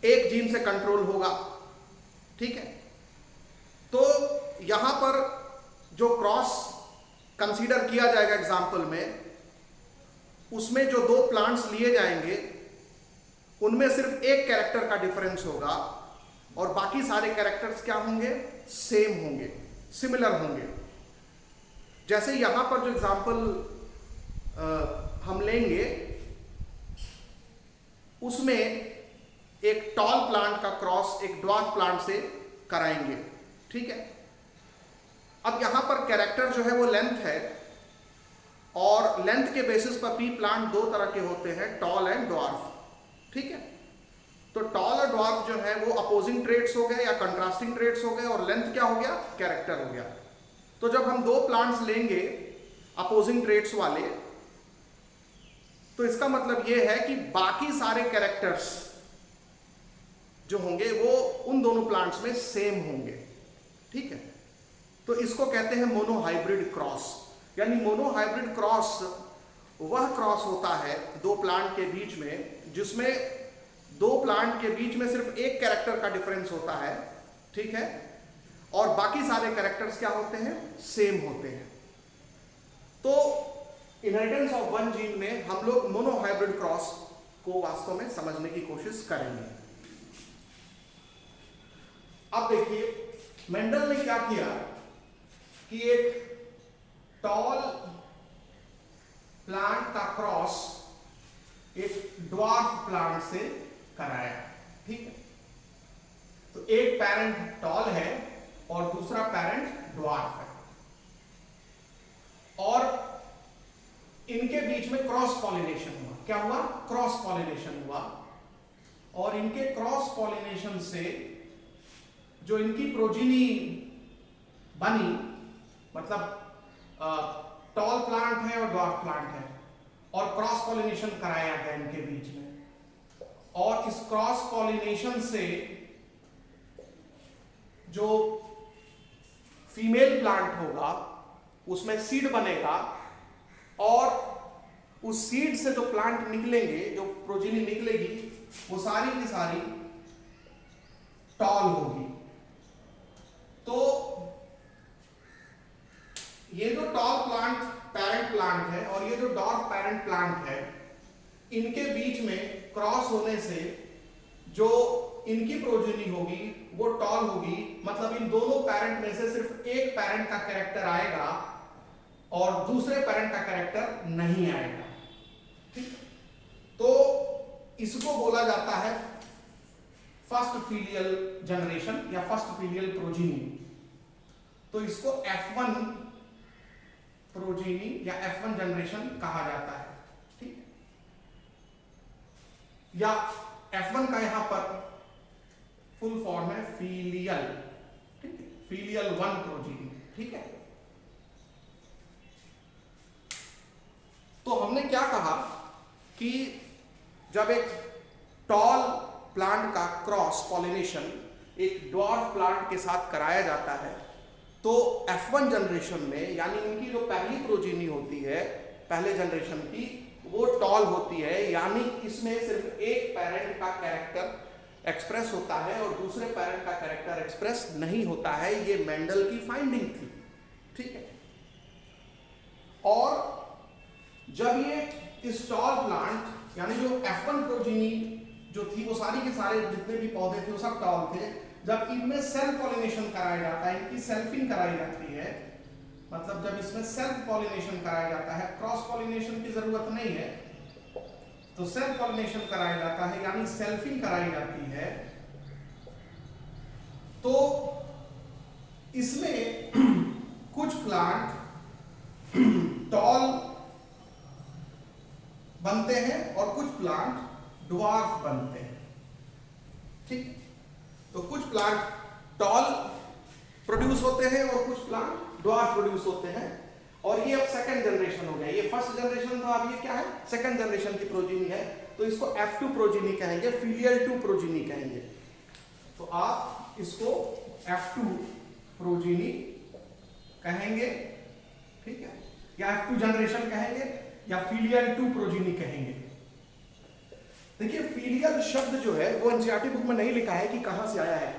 एक जीन से कंट्रोल होगा। ठीक है, तो यहां पर जो क्रॉस कंसीडर किया जाएगा एग्जाम्पल में, उसमें जो 2 प्लांट्स लिए जाएंगे उनमें सिर्फ एक कैरेक्टर का डिफरेंस होगा और बाकी सारे कैरेक्टर्स क्या होंगे? सेम होंगे, सिमिलर होंगे। जैसे यहां पर जो एग्जाम्पल हम लेंगे उसमें एक टॉल प्लांट का क्रॉस एक ड्वार्फ प्लांट से कराएंगे, ठीक है। अब यहां पर कैरेक्टर जो है वो लेंथ है, और लेंथ के बेसिस पर पी प्लांट दो तरह के होते हैं, टॉल एंड ड्वार्फ, ठीक है। तो टॉल और ड्वार्फ जो है वो अपोजिंग ट्रेट्स हो गए या कंट्रास्टिंग ट्रेट्स हो गए, और लेंथ क्या हो गया, कैरेक्टर हो गया। तो जब हम दो प्लांट्स लेंगे अपोजिंग ट्रेट्स वाले, तो इसका मतलब यह है कि बाकी सारे कैरेक्टर्स जो होंगे वो उन दोनों प्लांट्स में सेम होंगे, ठीक है। तो इसको कहते हैं मोनोहाइब्रिड क्रॉस, यानी मोनोहाइब्रिड क्रॉस वह क्रॉस होता है दो प्लांट के बीच में जिसमें दो प्लांट के बीच में सिर्फ एक कैरेक्टर का डिफरेंस होता है, ठीक है, और बाकी सारे कैरेक्टर्स क्या होते हैं, सेम होते हैं। तो इनहेरिटेंस ऑफ वन जीन में हम लोग मोनोहाइब्रिड क्रॉस को वास्तव में समझने की कोशिश करेंगे। अब देखिए मेंडल ने क्या किया कि एक टॉल प्लांट का क्रॉस एक ड्वार्फ प्लांट से कराया, ठीक है। तो एक पैरेंट टॉल है और दूसरा पैरेंट ड्वार्फ है, और इनके बीच में क्रॉस पॉलिनेशन हुआ। क्या हुआ, क्रॉस पॉलिनेशन हुआ, और इनके क्रॉस पॉलिनेशन से जो इनकी प्रोजीनी बनी, मतलब टॉल प्लांट है और ड्वार्फ प्लांट है, और क्रॉस पॉलिनेशन कराया गया इनके बीच में, और इस क्रॉस पॉलिनेशन से जो फीमेल प्लांट होगा उसमें सीड बनेगा, और उस सीड से जो प्लांट निकलेंगे, जो प्रोजीनी निकलेगी, वो सारी की सारी टॉल होगी। तो ये जो टॉल प्लांट पैरेंट प्लांट है और ये जो डॉर्फ पैरेंट प्लांट है, इनके बीच में क्रॉस होने से जो इनकी प्रोजेनी होगी वो टॉल होगी, मतलब इन दोनों पैरेंट में से सिर्फ एक पैरेंट का कैरेक्टर आएगा और दूसरे पैरेंट का कैरेक्टर नहीं आएगा, ठीक। तो इसको बोला जाता है फर्स्ट फीलियल जनरेशन या फर्स्ट फीलियल प्रोजीनी। तो इसको F1 प्रोजीनी या F1 जनरेशन कहा जाता है, ठीक। या F1 का यहां पर फुल फॉर्म है फीलियल, ठीक है, फीलियल 1 प्रोजीनी, ठीक है। तो हमने क्या कहा कि जब एक टॉल प्लांट का क्रॉस पॉलिनेशन एक ड्वार्फ प्लांट के साथ कराया जाता है, तो F1 जनरेशन में, यानी इनकी जो पहली प्रोजीनी होती है पहले जनरेशन की, वो टॉल होती है, यानी इसमें सिर्फ एक पैरेंट का कैरेक्टर एक्सप्रेस होता है और दूसरे पैरेंट का कैरेक्टर एक्सप्रेस नहीं होता है। ये मेंडल की फाइंडिंग थी, ठीक है। और जब ये इस टॉल प्लांट यानी जो F1 प्रोजीनी जो थी वो सारी के सारे जितने भी पौधे थे वो सब टॉल थे, जब इनमें सेल्फ पॉलिनेशन कराया जाता है, इनकी सेल्फिंग कराई जाती है, मतलब जब इसमें सेल्फ पॉलिनेशन कराया जाता है, क्रॉस पॉलिनेशन की जरूरत नहीं है, तो सेल्फ पॉलिनेशन कराया जाता है यानी सेल्फिंग कराई जाती है, तो इसमें कुछ प्लांट टॉल बनते हैं और कुछ प्लांट ड्वार्फ बनते हैं, ठीक। तो कुछ प्लांट टॉल प्रोड्यूस होते हैं और कुछ प्लांट ड्वार्फ प्रोड्यूस होते हैं, और ये अब सेकंड जनरेशन हो गया। ये फर्स्ट जनरेशन था, अब ये क्या है, सेकंड जनरेशन की प्रोजीनी है, तो इसको F2 प्रोजीनी कहेंगे, फीलियल 2 प्रोजीनी कहेंगे। तो आप इसको F2 प्रोजीनी कहेंगे, ठीक है, या F2 जनरेशन कहेंगे या फीलियल 2 प्रोजीनी कहेंगे। देखिए फीलियल शब्द जो है वो एनसीईआरटी बुक में नहीं लिखा है कि कहां से आया है।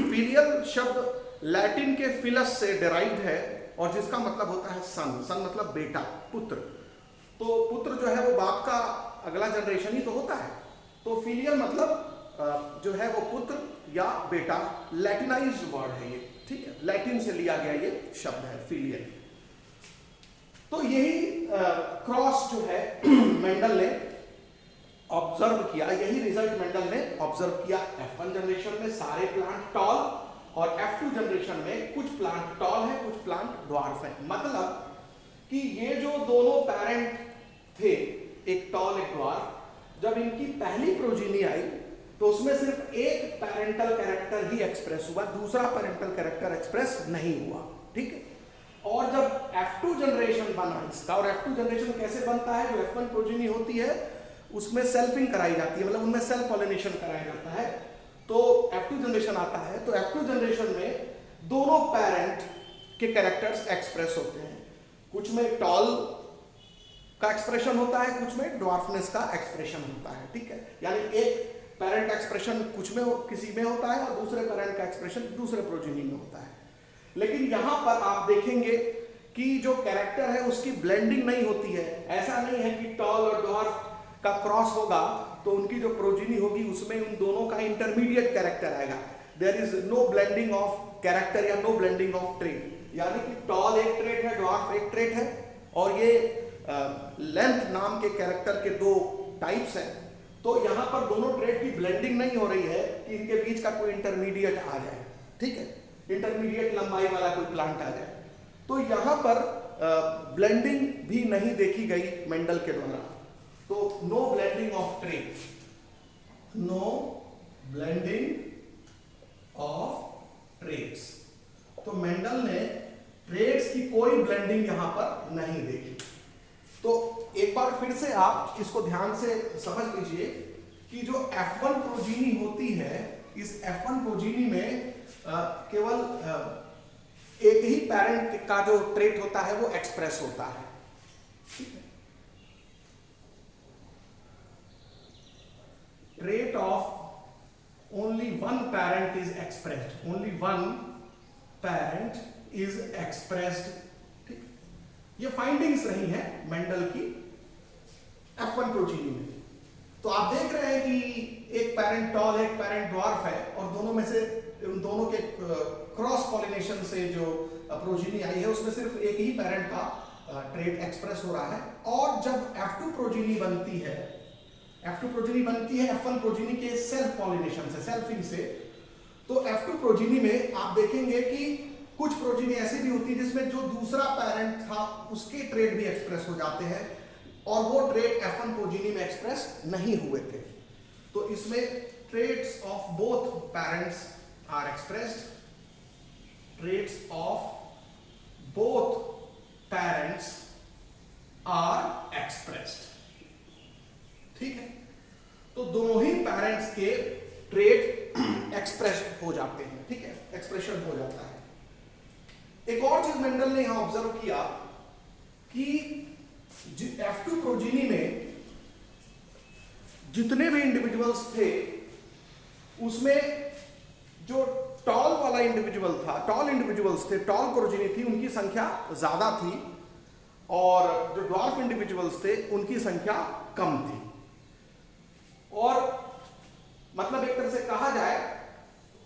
फीलियल शब्द लैटिन के फिलस से डिराइव्ड है और जिसका मतलब होता है सन। सन मतलब बेटा, पुत्र। तो पुत्र जो है वो बाप का अगला जनरेशन ही तो होता है। तो फीलियल मतलब जो है वो पुत्र या बेटा, लैटिनाइज्ड वर्ड है ये, ठीक है, लैटिन से लिया गया ये शब्द है फीलियल। तो यही क्रॉस जो है मेंडल ने ऑब्जर्व किया, यही रिजल्ट मेंडल ने ऑब्जर्व किया। F1 जनरेशन में सारे प्लांट टॉल और F2 जनरेशन में कुछ प्लांट टॉल है, कुछ प्लांट ड्वार्फ है। मतलब कि ये जो दोनों पेरेंट थे, एक टॉल एक ड्वार्फ, जब इनकी पहली प्रोजीनी आई तो उसमें सिर्फ एक पेरेंटल कैरेक्टर ही एक्सप्रेस हुआ, दूसरा पेरेंटल कैरेक्टर एक्सप्रेस नहीं हुआ, ठीक है। और जब F2 जनरेशन बना इसका, और F2 जनरेशन कैसे बनता है, जो F1 प्रोजीनी होती है उसमें सेल्फिंग कराई जाती है, मतलब उनमें सेल्फ पॉलिनेशन कराया जाता है, तो F2 जनरेशन आता है। तो F2 जनरेशन में दोनों पेरेंट के कैरेक्टर्स एक्सप्रेस होते हैं, कुछ में टॉल का एक्सप्रेशन होता है, कुछ में ड्वार्फनेस का एक्सप्रेशन होता है, ठीक है। यानी एक पेरेंट एक्सप्रेशन कुछ में किसी में होता है और दूसरे पेरेंट का एक्सप्रेशन दूसरे प्रोजीनी में होता है। लेकिन यहां पर आप देखेंगे कि जो कैरेक्टर है उसकी ब्लेंडिंग नहीं होती है। ऐसा नहीं है कि टॉल और ड्वार्फ का क्रॉस होगा तो उनकी जो प्रोजीनी होगी उसमें उन दोनों का इंटरमीडिएट कैरेक्टर आएगा। There is no blending of character या नो ब्लेंडिंग ऑफ ट्रेट, यानी कि टॉल एक ट्रेट है, ड्वार्फ एक ट्रेट है, और ये लेंथ नाम के कैरेक्टर के दो टाइप्स हैं। तो यहां पर दोनों ट्रेट की ब्लेंडिंग नहीं हो रही है कि इनके बीच का कोई इंटरमीडिएट आ जाए, ठीक है, इंटरमीडिएट लंबाई वाला कोई प्लांट आ जाए। तो यहां पर ब्लेंडिंग भी नहीं देखी गई मेंडल के द्वारा। तो no blending of trait, no blending of traits. तो मेंडल ने ट्रेट्स की कोई ब्लेंडिंग यहां पर नहीं देखी। तो एक बार फिर से आप इसको ध्यान से समझ लीजिए कि जो F1 प्रोजीनी होती है, इस F1 प्रोजीनी में केवल एक ही पेरेंट का जो ट्रेट होता है वो एक्सप्रेस होता है, ठीक है। Trait of only one parent is expressed, only one parent is expressed, ठीक। ये फाइंडिंग्स रही हैं मेंडल की F1 प्रोजीनी में। तो आप देख रहे हैं कि एक पेरेंट टॉल है, एक पेरेंट ड्वार्फ है, और दोनों में से उन दोनों के क्रॉस पॉलिनेशन से जो प्रोजीनी आई है उसमें सिर्फ एक ही पेरेंट का ट्रेट एक्सप्रेस हो रहा है। और जब F2 प्रोजीनी बनती है, F2 प्रोजीनी बनती है F1 प्रोजीनी के सेल्फ पॉलिनेशन से, सेल्फिंग से, तो F2 प्रोजीनी में आप देखेंगे कि कुछ प्रोजीनी ऐसी भी होती है जिसमें जो दूसरा पेरेंट था उसके ट्रेट भी एक्सप्रेस हो जाते हैं, और वो ट्रेट F1 प्रोजीनी में एक्सप्रेस नहीं हुए थे। तो इसमें traits of both parents are expressed, traits of both parents are expressed, ठीक है। तो दोनों ही पेरेंट्स के ट्रेट एक्सप्रेस हो जाते हैं, ठीक है, एक्सप्रेशन हो जाता है। एक और चीज मेंडल ने यहां ऑब्जर्व किया कि F2 प्रोजीनी में जितने भी इंडिविजुअल्स थे उसमें जो टॉल वाला इंडिविजुअल था, टॉल इंडिविजुअल्स थे, टॉल प्रोजीनी थी, उनकी संख्या ज्यादा थी, और जो ड्वार्फ इंडिविजुअल्स थे उनकी संख्या कम थी। और मतलब एक तरह से कहा जाए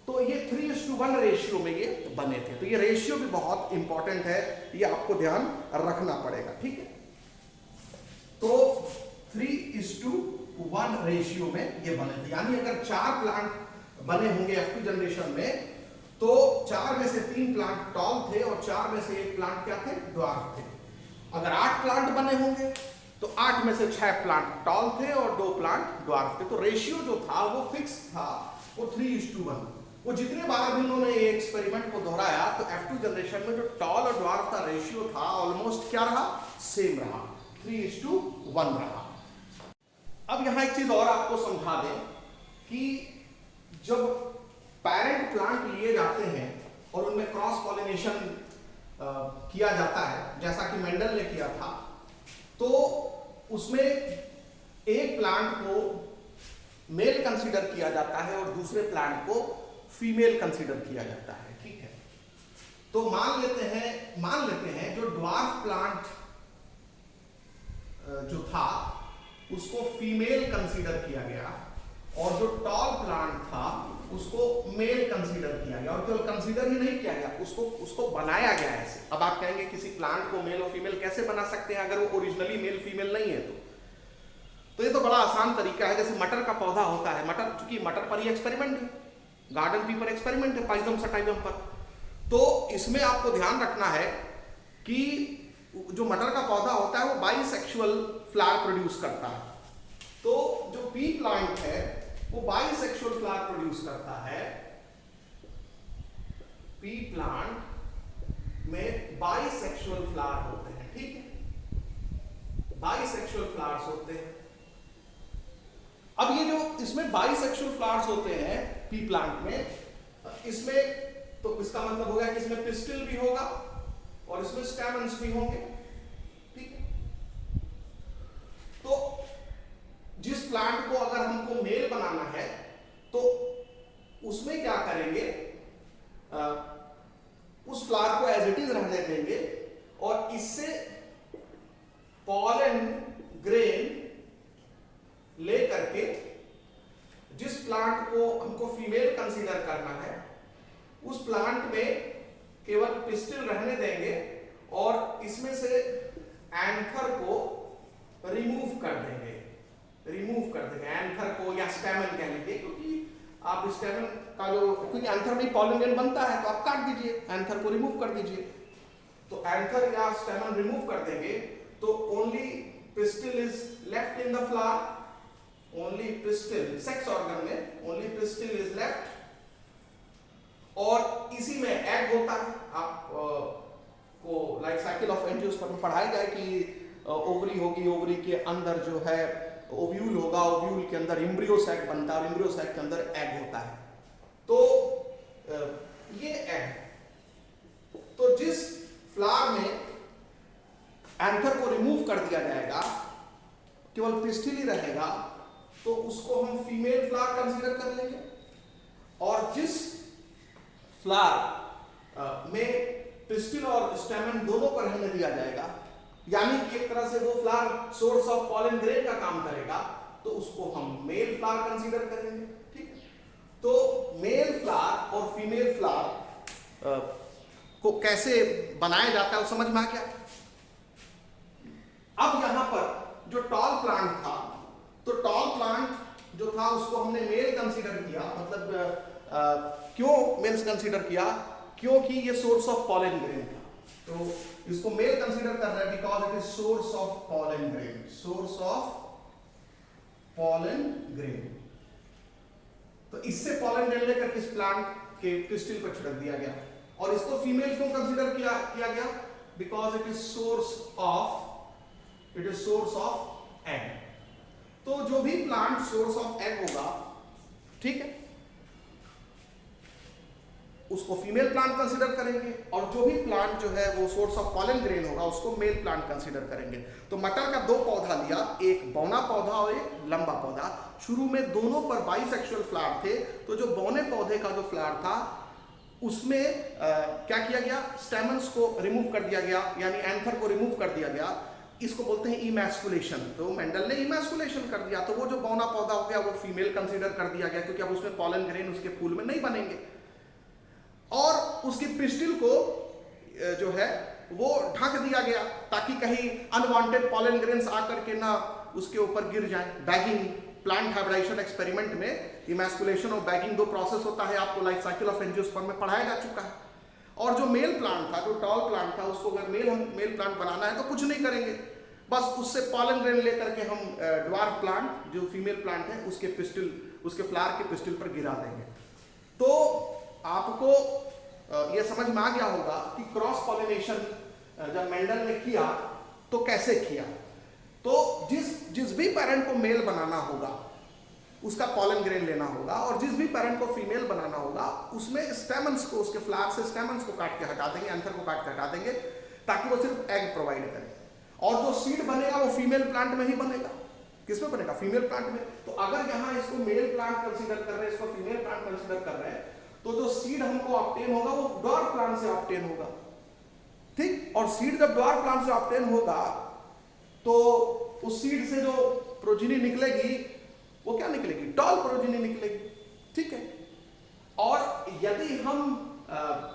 तो ये 3:1 रेशियो में ये बने थे। तो ये रेशियो भी बहुत इंपॉर्टेंट है, ये आपको ध्यान रखना पड़ेगा, ठीक है। तो 3:1 रेशियो में ये बने थे, यानी अगर 4 प्लांट बने होंगे F2 जनरेशन में तो 4 में से 3 प्लांट टॉल थे और 4 में से 1 प्लांट क्या थे, ड्वार्फ थे। अगर 8 प्लांट बने होंगे तो 8 में से 6 प्लांट टॉल थे और 2 प्लांट ड्वार्फ थे। तो रेशियो जो था वो फिक्स था, वो 3:1। वो जितने बार भी उन्होंने ये एक्सपेरिमेंट को दोहराया तो F2 जनरेशन में जो टॉल और ड्वार्फ का रेशियो था ऑलमोस्ट क्या रहा, सेम रहा, 3:1 रहा। अब यहां एक चीज और आपको समझा दें कि जब पेरेंट प्लांट लिए जाते हैं और उनमें क्रॉस पॉलिनेशन किया जाता है जैसा कि मेंडल ने किया था, तो उसमें एक प्लांट को मेल कंसीडर किया जाता है और दूसरे प्लांट को फीमेल कंसीडर किया जाता है, ठीक है। तो मान लेते हैं जो ड्वार्फ प्लांट जो था उसको फीमेल कंसीडर किया गया और जो टॉल प्लांट था उसको मेल कंसीडर किया गया, और केवल कंसीडर ही नहीं किया गया, उसको बनाया गया ऐसे। अब आप कहेंगे किसी प्लांट को मेल और फीमेल कैसे बना सकते हैं अगर वो ओरिजिनली मेल फीमेल नहीं है? तो ये तो बड़ा आसान तरीका है। जैसे मटर का पौधा होता है, मटर, चूंकि मटर पर ही एक्सपेरिमेंट है, गार्डन पी पर एक्सपेरिमेंट है, पाइजम सटाइवम पर। तो इसमें आपको ध्यान रखना है कि जो मटर का पौधा होता है वो बाइसेक्सुअल फ्लावर प्रोड्यूस करता है। तो जो पी प्लांट है वो बाइसेक्सुअल फ्लावर प्रोड्यूस करता है। पी प्लांट में बाइसेक्सुअल फ्लावर होते हैं, ठीक है, बाइसेक्सुअल फ्लावर्स होते हैं। अब ये जो इसमें बाइसेक्सुअल फ्लावर्स होते हैं पी प्लांट में, इसमें तो इसका मतलब होगा कि इसमें पिस्टिल भी होगा और इसमें स्टैमेंस भी होंगे, ठीक है। तो जिस प्लांट को अगर हमको मेल बनाना है तो उसमें क्या करेंगे, उस फ्लावर को एज इट इज रहने देंगे और इससे पॉलन ग्रेन ले करके जिस प्लांट को हमको फीमेल कंसीडर करना है उस प्लांट में केवल पिस्टिल रहने देंगे और इसमें से एंथर को रिमूव कर देंगे, एंथर को या स्टैमेन कह लीजिए, क्योंकि आप स्टैमेन का जो, क्योंकि एंथर में पॉलन ग्रेन बनता है तो आप काट दीजिए, एंथर को रिमूव कर दीजिए। तो एंथर या स्टैमेन रिमूव कर देंगे तो only pistil is left in the flower, only pistil, sex organ में ओनली पिस्टिल इज लेफ्ट, और इसी में एग होता है। आप को लाइफ साइकिल ऑफ एंजियोस्पर्म में पढ़ाया जाए कि ओवरी होगी, ओवरी के अंदर जो है ओव्यूल होगा, ओव्यूल के अंदर एम्ब्रियो सैक बनता है और एम्ब्रियो सैक के अंदर एग होता है। तो ये एग, तो जिस फ्लावर में एंथर को रिमूव कर दिया जाएगा, केवल पिस्टिल ही रहेगा, तो उसको हम फीमेल फ्लावर कंसीडर कर लेंगे। और जिस फ्लावर में पिस्टिल और स्टैमेन दोनों को रहने दिया जाएगा, यानी कि एक तरह से वो flower source of pollen grain का काम करेगा, तो उसको हम मेल फ्लावर कंसीडर करेंगे, ठीक है। तो मेल फ्लावर और फीमेल फ्लावर को कैसे बनाया जाता है वो समझ में आ गया। अब यहां पर जो टॉल प्लांट था, तो टॉल प्लांट जो था उसको हमने मेल कंसीडर किया, मतलब क्यों मेल्स कंसीडर किया, क्योंकि ये सोर्स ऑफ पॉलन ग्रेन था, तो इसको मेल कंसीडर कर रहे हैं because it is source of pollen grain, source of pollen grain. तो इससे पॉलन ग्रेन लेकर इस प्लांट के पिस्टिल पर छिड़क दिया गया। और इसको फीमेल क्यों कंसीडर किया गया, because it is source of egg. तो जो भी प्लांट सोर्स ऑफ एग होगा, ठीक है, उसको फीमेल प्लांट कंसीडर करेंगे, और जो भी प्लांट जो है वो सोर्स ऑफ पॉलन ग्रेन होगा उसको मेल प्लांट कंसीडर करेंगे। तो मटर का 2 पौधा लिया, एक बौना पौधा और एक लंबा पौधा। शुरू में दोनों पर बाइसेक्सुअल फ्लावर थे, तो जो बौने पौधे का जो फ्लावर था उसमें क्या किया गया, स्टेमन्स को रिमूव कर दिया गया, यानी एंथर को रिमूव कर दिया गया। इसको बोलते हैं इमैस्कुलेशन। तो मेंडल ने इमैस्कुलेशन कर दिया, तो वो जो बौना पौधा हो गया वो फीमेल कंसीडर कर दिया गया, क्योंकि अब उसमें पॉलन ग्रेन उसके फूल में नहीं बनेंगे। और उसकी पिस्टिल को जो है वो ढक दिया गया ताकि कहीं अनवांटेड पॉलन ग्रेन्स आकर के ना उसके ऊपर गिर जाएं। बैगिंग, प्लांट हाइब्रिडाइजेशन एक्सपेरिमेंट में इमैस्कुलेशन और बैगिंग 2 प्रोसेस होता है, आपको लाइफ साइकिल ऑफ एंजियोस्पर्म में पढ़ाया जा चुका है। और जो मेल प्लांट था, जो टॉल प्लांट था, उसको अगर मेल प्लांट बनाना है तो कुछ नहीं करेंगे, बस उससे पॉलन ग्रेन लेकर के हम ड्वार्फ प्लांट जो फीमेल प्लांट है उसके पिस्टिल, उसके फ्लावर के पिस्टिल पर गिरा देंगे। तो आपको यह समझ में आ गया होगा कि क्रॉस पॉलिनेशन जब मेंडल ने किया तो कैसे किया। तो जिस भी पेरेंट को मेल बनाना होगा उसका पॉलन ग्रेन लेना होगा, और जिस भी पेरेंट को फीमेल बनाना होगा उसमें स्टेमन्स को, उसके फ्लावर से स्टेमन्स को काट के हटा देंगे, एंथर को काट के हटा देंगे, ताकि वो सिर्फ एग प्रोवाइड करे। और जो सीड बनेगा वो फीमेल प्लांट में ही बनेगा। किसमें बनेगा? फीमेल प्लांट में। तो अगर यहाँ इसको मेल प्लांट कंसीडर कर रहे हैं, इसको फीमेल प्लांट कंसीडर कर रहे हैं, तो जो सीड हमको ऑब्टेन होगा वो ड्वार्फ प्लांट से ऑब्टेन होगा, ठीक। और सीड जब ड्वार्फ प्लांट से ऑब्टेन होगा तो उस सीड से जो प्रोजीनी निकलेगी वो क्या निकलेगी? टॉल प्रोजीनी निकलेगी, ठीक है। और यदि हम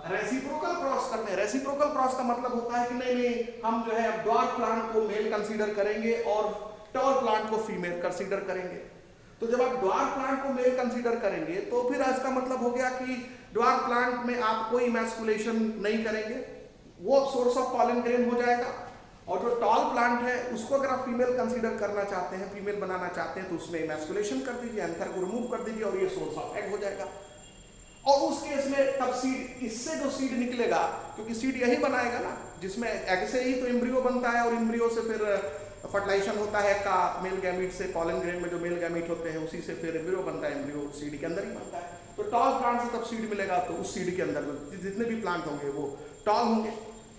रेसिप्रोकल क्रॉस करते हैं, रेसिप्रोकल क्रॉस का मतलब होता है कि नहीं हम जो है ड्वार्फ प्लांट को मेल कंसीडर करेंगे और टॉल प्लांट को फीमेल कंसीडर करेंगे। तो जब आप ड्वार्फ प्लांट को मेल कंसीडर करेंगे तो फिर इसका मतलब हो गया कि ड्वार्फ प्लांट में आप कोई इमैस्कुलेशन नहीं करेंगे, वो सोर्स ऑफ पॉलन ग्रेन हो जाएगा। और जो टॉल प्लांट है उसको अगर आप फीमेल कंसीडर करना चाहते हैं, फीमेल बनाना चाहते हैं, तो उसमें इमैस्कुलेशन कर दीजिए, एंथर को रिमूव कर दीजिए और ये सोर्स ऑफ एग हो जाएगा। और उस केस में तब सीड, इससे जो सीड निकलेगा, क्योंकि सीड यही बनाएगा ना, जिसमें एग से ही तो एम्ब्रियो बनता है और एम्ब्रियो से फिर फर्टिलाइजेशन होता है का मेल गैमीट से, पॉलन ग्रेन में जो मेल गैमीट होते हैं उसी से फिर एम्ब्रियो बनता है, एम्ब्रियो सीड के अंदर ही बनता है। तो टॉल प्लांट से तब सीड मिलेगा, तो उस सीड के अंदर जितने भी प्लांट होंगे वो टॉल होंगे।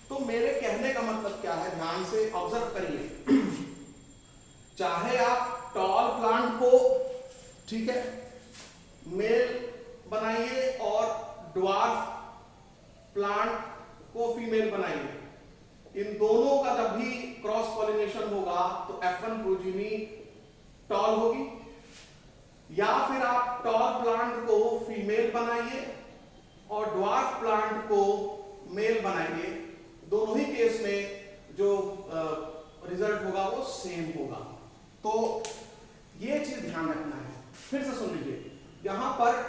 तो मेरे कहने का मतलब क्या है, ध्यान से ऑब्जर्व करिए। चाहे आप टॉल प्लांट को, ठीक है, मेल बनाइए और ड्वार्फ प्लांट को फीमेल बनाइए, इन दोनों का जब भी क्रॉस पॉलिनेशन होगा तो F1 प्रोजीनी टॉल होगी। या फिर आप टॉल प्लांट को फीमेल बनाइए और ड्वार्फ प्लांट को मेल बनाइए, दोनों ही केस में जो रिजल्ट होगा वो सेम होगा। तो ये चीज ध्यान रखना है। फिर से सुन लीजिए, यहां पर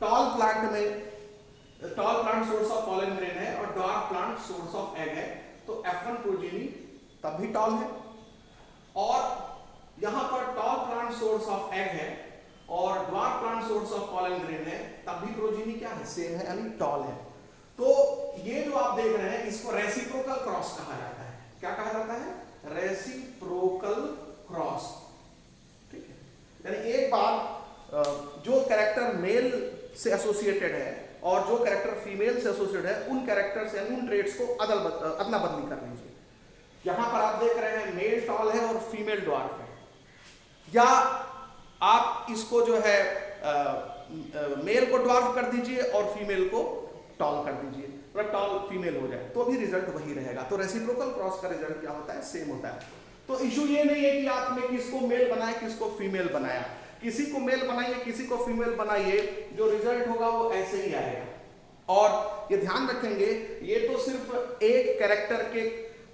टॉल प्लांट में, tall plant source of pollen grain है और dwarf plant source of egg है, तो F1 प्रोजीनी तब भी टॉल है। और यहां पर tall plant source of egg है और dwarf plant source of pollen grain है, तब भी प्रोजीनी क्या है, सेम है, यानी टॉल है। तो ये जो आप देख रहे हैं इसको रेसिप्रोकल क्रॉस कहा जाता है। क्या कहा जाता है, रेसिप्रोकल क्रॉस। ठीक है, यानी एक बार जो कैरेक्टर मेल से एसोसिएटेड है और जो कैरेक्टर फीमेल से एसोसिएटेड है, उन कैरेक्टर से, उन ट्रेड्स को अदला बदली कर लीजिए। यहां पर आप देख रहे हैं मेल टॉल है और फीमेल ड्वार्फ है, या आप इसको जो है मेल को ड्वार्फ कर दीजिए और फीमेल को टॉल कर दीजिए, मतलब टॉल फीमेल हो जाए, तो भी रिजल्ट वही रहेगा। तो रेसिप्रोकल क्रॉस का रिजल्ट क्या होता है, सेम होता है। तो इशू ये नहीं है कि आपने किसको मेल बनाया किसको फीमेल बनाया, किसी को मेल बनाइए किसी को फीमेल बनाइए, जो रिजल्ट होगा वो ऐसे ही आएगा। और ये ध्यान रखेंगे, ये तो सिर्फ एक कैरेक्टर के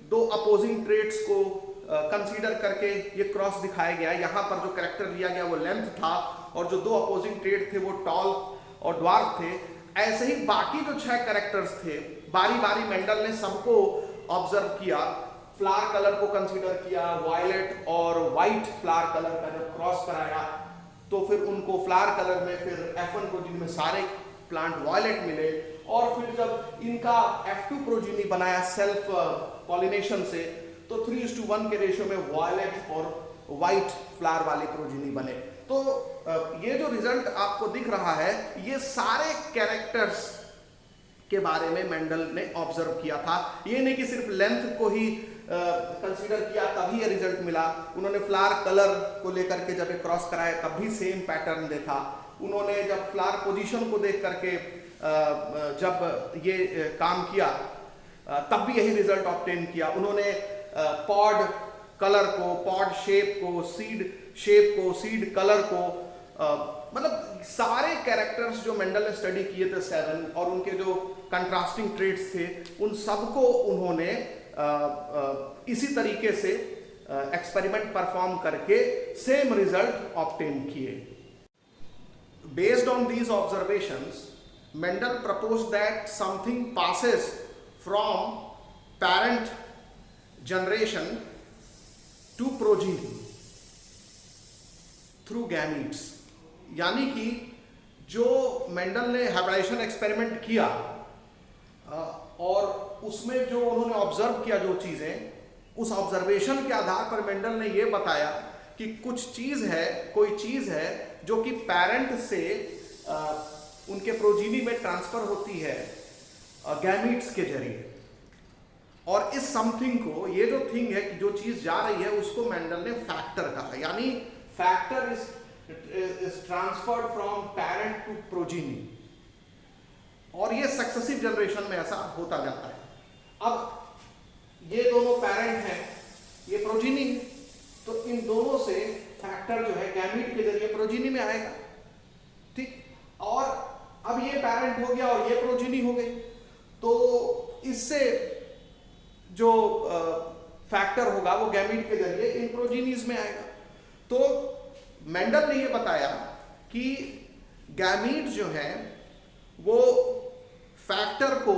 दो अपोजिंग ट्रेट्स को कंसीडर करके ये क्रॉस दिखाया गया। यहाँ पर जो कैरेक्टर लिया गया वो लेंथ था और जो दो अपोजिंग ट्रेट थे वो टॉल और ड्वार्फ थे। ऐसे ही बाकी जो 6 कैरेक्टर्स थे, बारी बारी मेंडल ने सबको ऑब्जर्व किया, फ्लावर कलर को कंसीडर किया, वायलेट और व्हाइट फ्लावर कलर का जब क्रॉस कराया तो फिर उनको फ्लावर कलर में फिर F1 प्रोजीनी में सारे प्लांट वायलेट मिले। और फिर जब इनका F2 प्रोजीनी बनाया सेल्फ पॉलिनेशन से, तो 3:1 के रेशियो में वायलेट और व्हाइट फ्लावर वाले प्रोजीनी बने। तो ये जो रिजल्ट आपको दिख रहा है, ये सारे कैरेक्टर्स के बारे में मेंडल ने ऑब्जर्व किया था। ये नहीं कि सिर्फ लेंथ को ही कंसीडर किया तभी ये रिजल्ट मिला। उन्होंने फ्लावर कलर को लेकर के जब ये क्रॉस कराया तब भी सेम पैटर्न देखा। उन्होंने जब फ्लावर पोजीशन को देख करके जब ये काम किया तब भी यही रिजल्ट ऑब्टेन किया। उन्होंने पॉड कलर को, पॉड शेप को, सीड शेप को, सीड कलर को, मतलब सारे कैरेक्टर्स जो मेंडल ने स्टडी किए थे 7, और उनके जो कंट्रास्टिंग ट्रेट्स थे उन सबको उन्होंने इसी तरीके से एक्सपेरिमेंट परफॉर्म करके सेम रिजल्ट ऑब्टेन किए। Based on these observations, Mendel proposed that something passes from parent generation to progeny through gametes। यानी कि जो मेंडल ने हाइब्रिडाइजेशन एक्सपेरिमेंट किया और उसमें जो उन्होंने ऑब्जर्व किया जो चीजें, उस ऑब्जर्वेशन के आधार पर मेंडल ने यह बताया कि कुछ चीज है, कोई चीज है जो कि पेरेंट से उनके प्रोजीनी में ट्रांसफर होती है गैमीट्स के जरिए। और इस समथिंग को, ये जो थिंग है, जो चीज जा रही है, उसको मेंडल ने फैक्टर कहा। यानी factor is transferred from parent to progeny, और ये सक्सेसिव जनरेशन में ऐसा होता जाता है। अब ये दोनों पेरेंट हैं, ये प्रोजीनी है, तो इन दोनों से फैक्टर जो है गैमीट के जरिए प्रोजीनी में आएगा। ठीक, और अब ये पेरेंट हो गया और ये प्रोजीनी हो गई, तो इससे जो फैक्टर होगा वो गैमीट के जरिए इन प्रोजीनीज में आएगा। तो मेंडल ने ये बताया कि गैमीट जो है वो फैक्टर को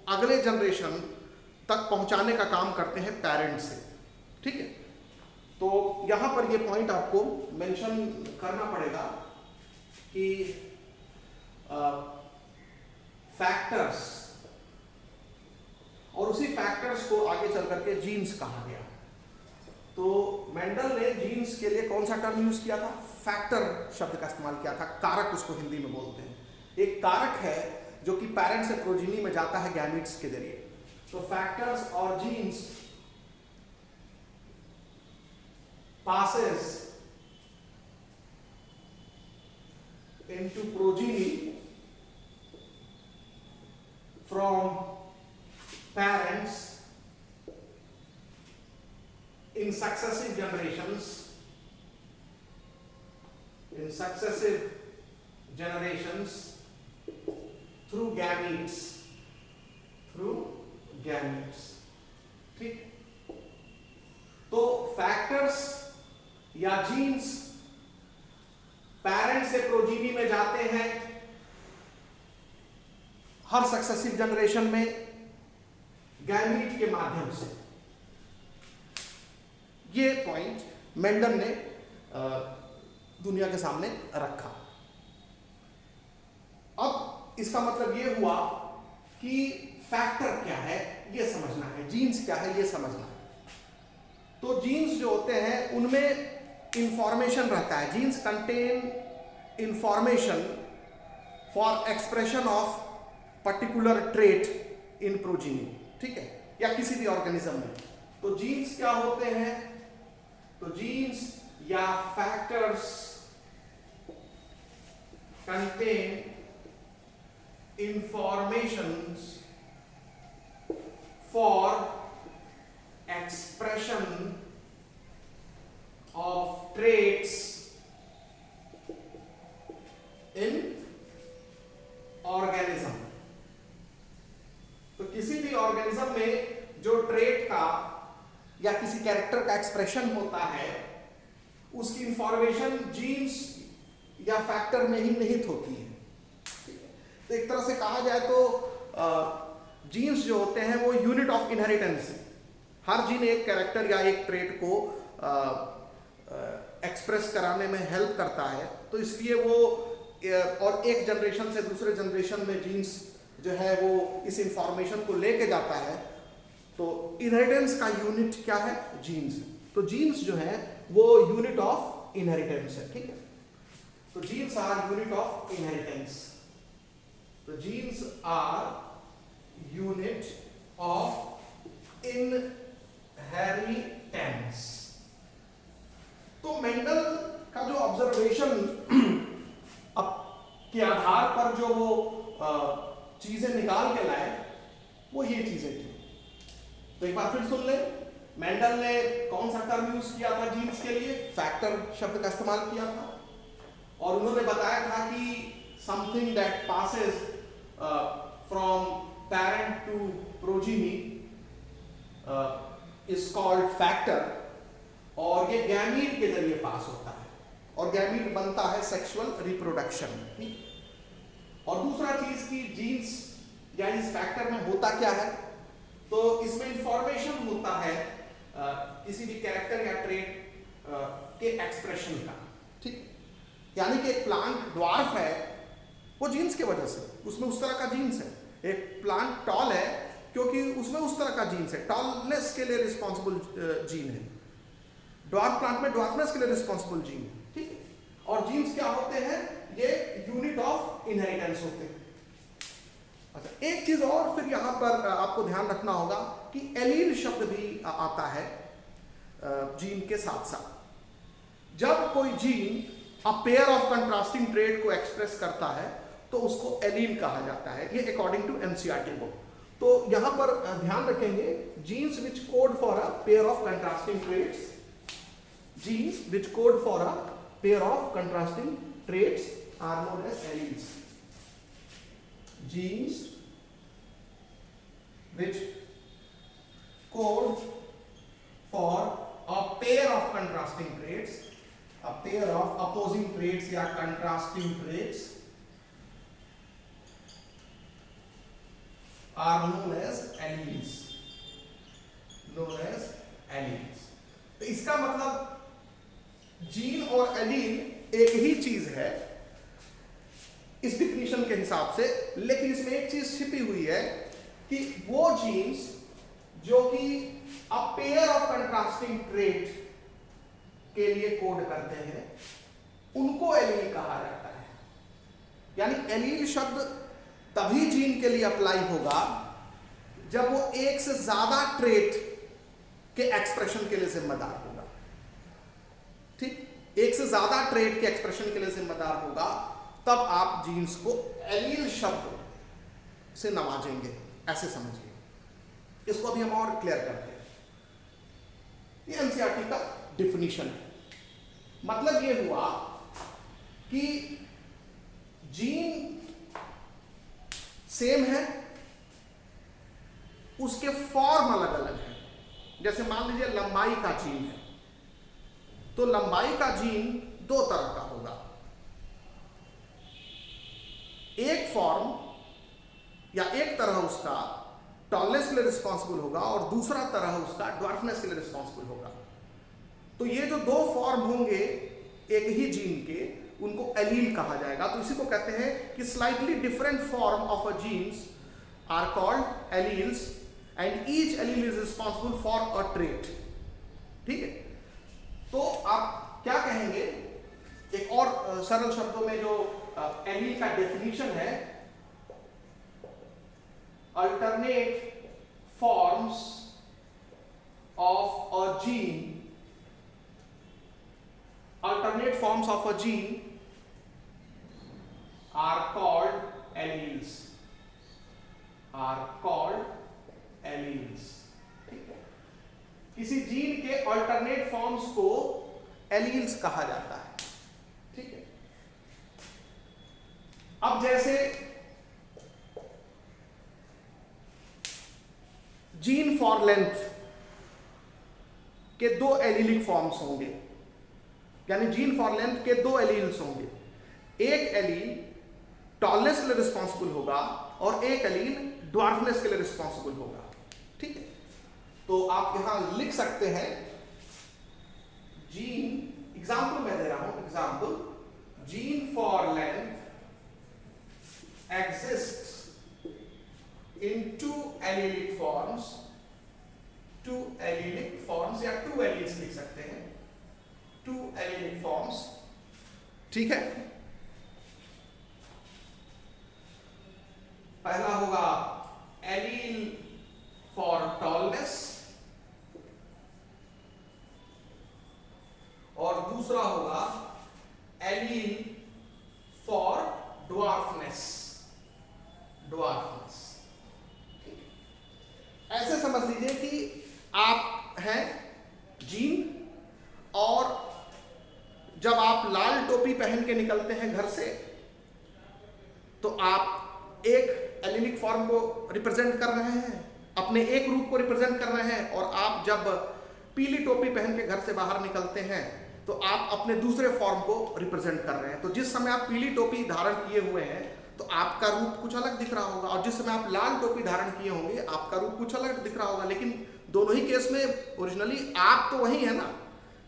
अगले जनरेशन तक पहुंचाने का काम करते हैं पेरेंट से, ठीक है। तो यहां पर ये पॉइंट आपको मेंशन करना पड़ेगा कि फैक्टर्स और उसी फैक्टर्स को आगे चल करके जीन्स कहा गया। तो मेंडल ने जीन्स के लिए कौन सा टर्म यूज किया था? फैक्टर शब्द का इस्तेमाल किया था। कारक उसको हिंदी में बोलते हैं। एक कारक है जो कि पेरेंट से प्रोजीनी में जाता है गैमीट्स के जरिए। तो फैक्टर्स और jeans passes into progeny from parents in successive generations, through gametes, ठीक। तो फैक्टर्स या जीन्स पेरेंट से प्रोजीनी में जाते हैं हर सक्सेसिव जनरेशन में गैमीट के माध्यम से। ये पॉइंट मेंडल ने दुनिया के सामने रखा। अब इसका मतलब ये हुआ कि फैक्टर क्या है ये समझना है, जीन्स क्या है ये समझना है। तो जीन्स जो होते हैं उनमें इंफॉर्मेशन रहता है। Genes contain information for expression of particular trait in progeny, ठीक है, या किसी भी ऑर्गेनिज्म में। तो जीन्स क्या होते हैं? तो जीन्स या factors contain information for expression of traits in organism। तो किसी भी ऑर्गेनिज्म में जो ट्रेट का या किसी कैरेक्टर का एक्सप्रेशन होता है उसकी इंफॉर्मेशन जीन्स या फैक्टर में ही निहित होती है। तो एक तरह से कहा जाए तो जीन्स जो होते हैं वो यूनिट ऑफ इनहेरिटेंस है। हर जीन एक कैरेक्टर या एक ट्रेट को एक्सप्रेस कराने में हेल्प करता है। तो इसलिए वो और एक जनरेशन से दूसरे जनरेशन में जीन्स जो है वो इस इंफॉर्मेशन को लेके जाता है। तो इनहेरिटेंस का यूनिट क्या है? जीन्स। तो जीन्स जो है वो यूनिट ऑफ इनहेरिटेंस है, ठीक है। तो genes are unit of inheritance. तो genes are unit of inheritance. तो मेंडल का जो ऑब्जर्वेशन के आधार पर जो वो चीजें निकाल के लाए वो ये चीजें थी। तो एक बार फिर सुन ले, मेंडल ने कौन सा टर्म यूज किया था जीन्स के लिए? फैक्टर शब्द का इस्तेमाल किया था। और उन्होंने बताया था कि something that passes from parent to progeny is called factor, और ये गैमीट के जरिए पास होता है और गैमीट बनता है सेक्सुअल रिप्रोडक्शन। और दूसरा चीज की जीन्स या इस फैक्टर में होता क्या है? तो इसमें इंफॉर्मेशन होता है किसी भी कैरेक्टर या ट्रेट के एक्सप्रेशन का, ठीक। यानी कि एक प्लांट ड्वार्फ है वो जीन्स के वजह से, उसमें उस तरह का जीन्स है। एक प्लांट टॉल है क्योंकि उसमें उस तरह का जीन्स है, टॉलनेस के लिए रिस्पॉन्सिबल जीन है। ड्वार्फ प्लांट में ड्वार्फनेस के लिए रिस्पॉन्सिबल जीन है, ठीक है। और जीन्स क्या होते हैं? ये यूनिट ऑफ इनहेरिटेंस होते हैं। अच्छा, एक चीज और फिर यहां पर आपको ध्यान रखना होगा कि एलील शब्द भी आता है जीन के साथ साथ। जब कोई gene a pair of contrasting trait को एक्सप्रेस करता है तो उसको एलील कहा जाता है, ये अकॉर्डिंग टू एनसीईआरटी बुक। तो यहां पर ध्यान रखेंगे, genes which code for a pair of contrasting traits, genes which code for a pair of contrasting traits are known as alleles. Genes which code for a pair of contrasting traits a pair of opposing traits या contrasting traits are known as alleles, known as alleles। तो इसका मतलब gene और allele एक ही चीज है इस definition के हिसाब से, लेकिन इसमें एक चीज छिपी हुई है कि वो जीन्स जो कि अ पेयर ऑफ कंट्रास्टिंग ट्रेट के लिए कोड करते हैं उनको एलील कहा जाता है। यानी एलील शब्द तभी जीन के लिए अप्लाई होगा जब वो एक से ज्यादा ट्रेट के एक्सप्रेशन के लिए जिम्मेदार होगा। ठीक, एक से ज्यादा ट्रेट के एक्सप्रेशन के लिए जिम्मेदार होगा, तब आप जीन्स को एलील शब्द से नवाजेंगे, ऐसे समझिए। इसको अभी हम और क्लियर करते हैं। ये एनसीईआरटी का डिफिनीशन है। मतलब ये हुआ कि जीन सेम है, उसके फॉर्म अलग अलग है। जैसे मान लीजिए लंबाई का जीन है, तो लंबाई का जीन दो तरह का होगा। एक फॉर्म या एक तरह उसका टॉलनेस के लिए रिस्पॉन्सिबल होगा और दूसरा तरह उसका ड्वार्फनेस के लिए रिस्पॉन्सिबल होगा। तो ये जो दो फॉर्म होंगे एक ही जीन के, उनको एलील कहा जाएगा। तो इसी को कहते हैं कि slightly different form of a genes are called alleles and each allele is responsible for a trait. ठीक है, तो आप क्या कहेंगे, एक और सरल शब्दों में जो एलील का डेफिनेशन है, alternate forms of a gene, alternate forms of a gene are called alleles, are called alleles। ठीक है, किसी जीन के अल्टरनेट फॉर्म्स को एलील्स कहा जाता है। ठीक है, अब जैसे जीन फॉर लेंथ के दो एलीलिक फॉर्म्स होंगे, यानी जीन फॉर लेंथ के दो एलील्स होंगे। एक एलील टॉलनेस के लिए रिस्पॉन्सिबल होगा और एक एलील ड्वार्फनेस के लिए रिस्पॉन्सिबल होगा। ठीक है, तो आप यहां लिख सकते हैं जीन, एग्जाम्पल मैं दे रहा हूं, example, gene for length exists in two allelic forms, two allelic forms या two alleles लिख सकते हैं, two allelic forms। ठीक है, पहला होगा एलील फॉर टॉलनेस और दूसरा होगा एलील फॉर ड्वार्फनेस, ड्वार्फनेस। ऐसे समझ लीजिए कि आप हैं जीन, और जब आप लाल टोपी पहन के निकलते हैं घर से, तो आप एक एलीलिक फॉर्म को रिप्रेजेंट कर रहे हैं, अपने एक रूप को रिप्रेजेंट कर रहे हैं। और आप जब पीली टोपी पहन के घर से बाहर निकलते हैं, तो आप अपने दूसरे फॉर्म को रिप्रेजेंट कर रहे हैं। तो जिस समय आप पीली टोपी धारण किए हुए हैं, तो आपका रूप कुछ अलग दिख रहा होगा, और जिस समय आप लाल टोपी धारण किए होंगे, आपका रूप कुछ अलग दिख रहा होगा। लेकिन दोनों ही केस में ओरिजिनली आप तो वही है ना।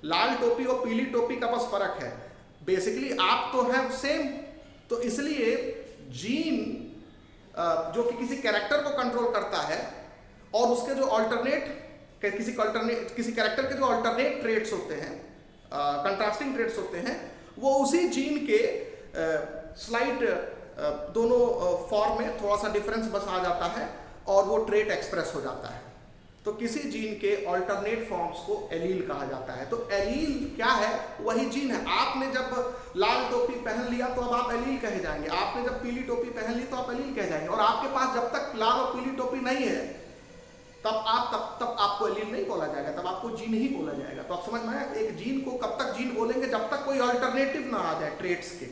लाल टोपी और पीली टोपी का बस फर्क है, बेसिकली आप तो है सेम। तो इसलिए जीन जो कि किसी कैरेक्टर को कंट्रोल करता है, और उसके जो किसी कैरेक्टर के जो अल्टरनेट ट्रेट्स होते हैं, कंट्रास्टिंग ट्रेट्स होते हैं, वो उसी जीन के स्लाइट दोनों फॉर्म में थोड़ा सा डिफरेंस बस आ जाता है और वो ट्रेट एक्सप्रेस हो जाता है। तो किसी जीन के अल्टरनेट फॉर्म्स को एलील कहा जाता है। तो एलील क्या है? वही जीन है। आपने जब लाल टोपी पहन लिया तो अब आप एलील कहे जाएंगे, आपने जब पीली टोपी पहन ली तो आप एलील कहे जाएंगे, और आपके पास जब तक लाल और पीली टोपी नहीं है तब आपको एलील नहीं बोला जाएगा, तब आपको जीन ही बोला जाएगा। तो आप समझ में आया, एक जीन को कब तक जीन बोलेंगे जब तक कोई अल्टरनेटिव ना आ जाए ट्रेट्स के।